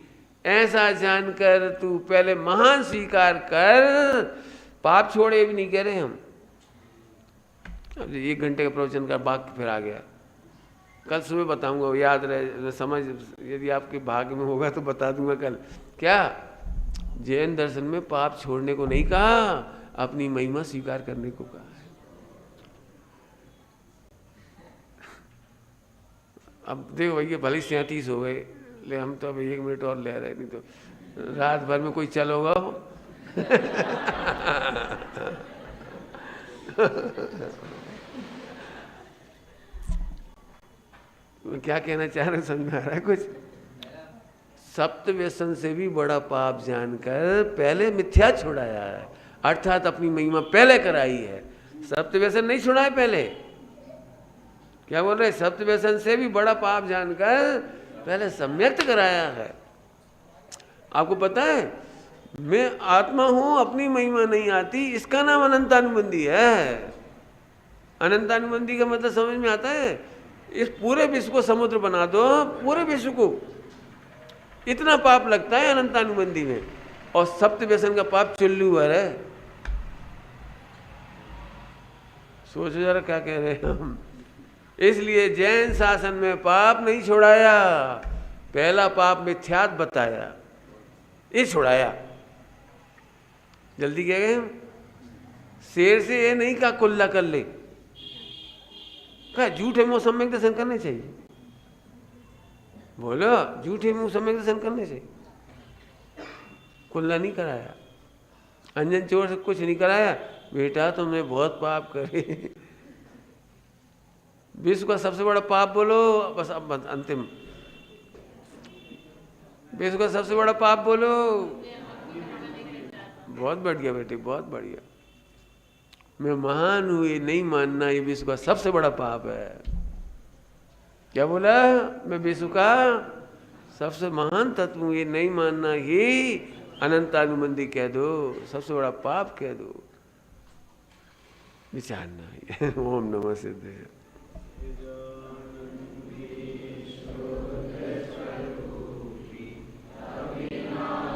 ऐसा जानकर तू पहले महान स्वीकार कर, पाप छोड़े भी नहीं कह रहे हम। अब 1 घंटे का प्रवचन का बाकी फिर आ गया, कल सुबह बताऊंगा, याद रहे समझ, यदि आपके भाग्य में होगा तो बता दूंगा कल। क्या जैन दर्शन में पाप छोड़ने को नहीं कहा, अपनी महिमा स्वीकार करने को कहा है। अब देखो भैया भले 37 हो गए, ले हम तो अब 1 मिनट और ले रहे, नहीं तो रात भर में कोई चलोगा। मैं क्या कहना चाह रहा हूं, समझ में आ रहा है कुछ? सप्त व्यसन से भी बड़ा पाप जानकर पहले मिथ्या छुड़ाया है, अर्थात अपनी महिमा पहले कराई है। सप्त व्यसन नहीं छुड़ाए पहले, क्या बोल रहे? सप्त व्यसन से भी बड़ा पाप जानकर पहले सम्यक्त कराया है। आपको पता है मैं आत्मा हूं, अपनी महिमा नहीं आती, इसका नाम अनंतानुबंधी है। अनंतानुबंधी का मतलब समझ में आता है? इस पूरे विश्व को समुद्र बना दो, पूरे विश्व को, इतना पाप लगता है अनंतानुबंधी में, और सप्त व्यसन का पाप चुल्लू भर है। सोचो जरा क्या कह रहे हैं हम। इसलिए जैन शासन में पाप नहीं छोड़ाया, पहला पाप मिथ्यात बताया, ये छोड़ाया। जल्दी कह गए हम, शेर से ये नहीं कहा कुल्ला कर ले, कहा झूठे मुंह सम्यक दर्शन करने चाहिए। बोलो झूठे मुंह सम्यक दर्शन करने चाहिए, कुल्ला नहीं कराया, अंजन चोर से कुछ नहीं कराया। बेटा तुमने बहुत पाप करे। विश्व का सबसे बड़ा पाप बोलो, बस अब अंतिम, विश्व का सबसे बड़ा पाप बोलो। बहुत बढ़िया बेटे, बहुत बढ़िया। मैं महान हूं ये नहीं मानना, ये विश्व का सबसे बड़ा पाप है। क्या बोला? मैं विश्व का सबसे महान तत्व हूं ये नहीं मानना, ही अनंतानुबंधी कह दो, सबसे बड़ा पाप कह दो। विचारना। ओम नमः सिद्धे।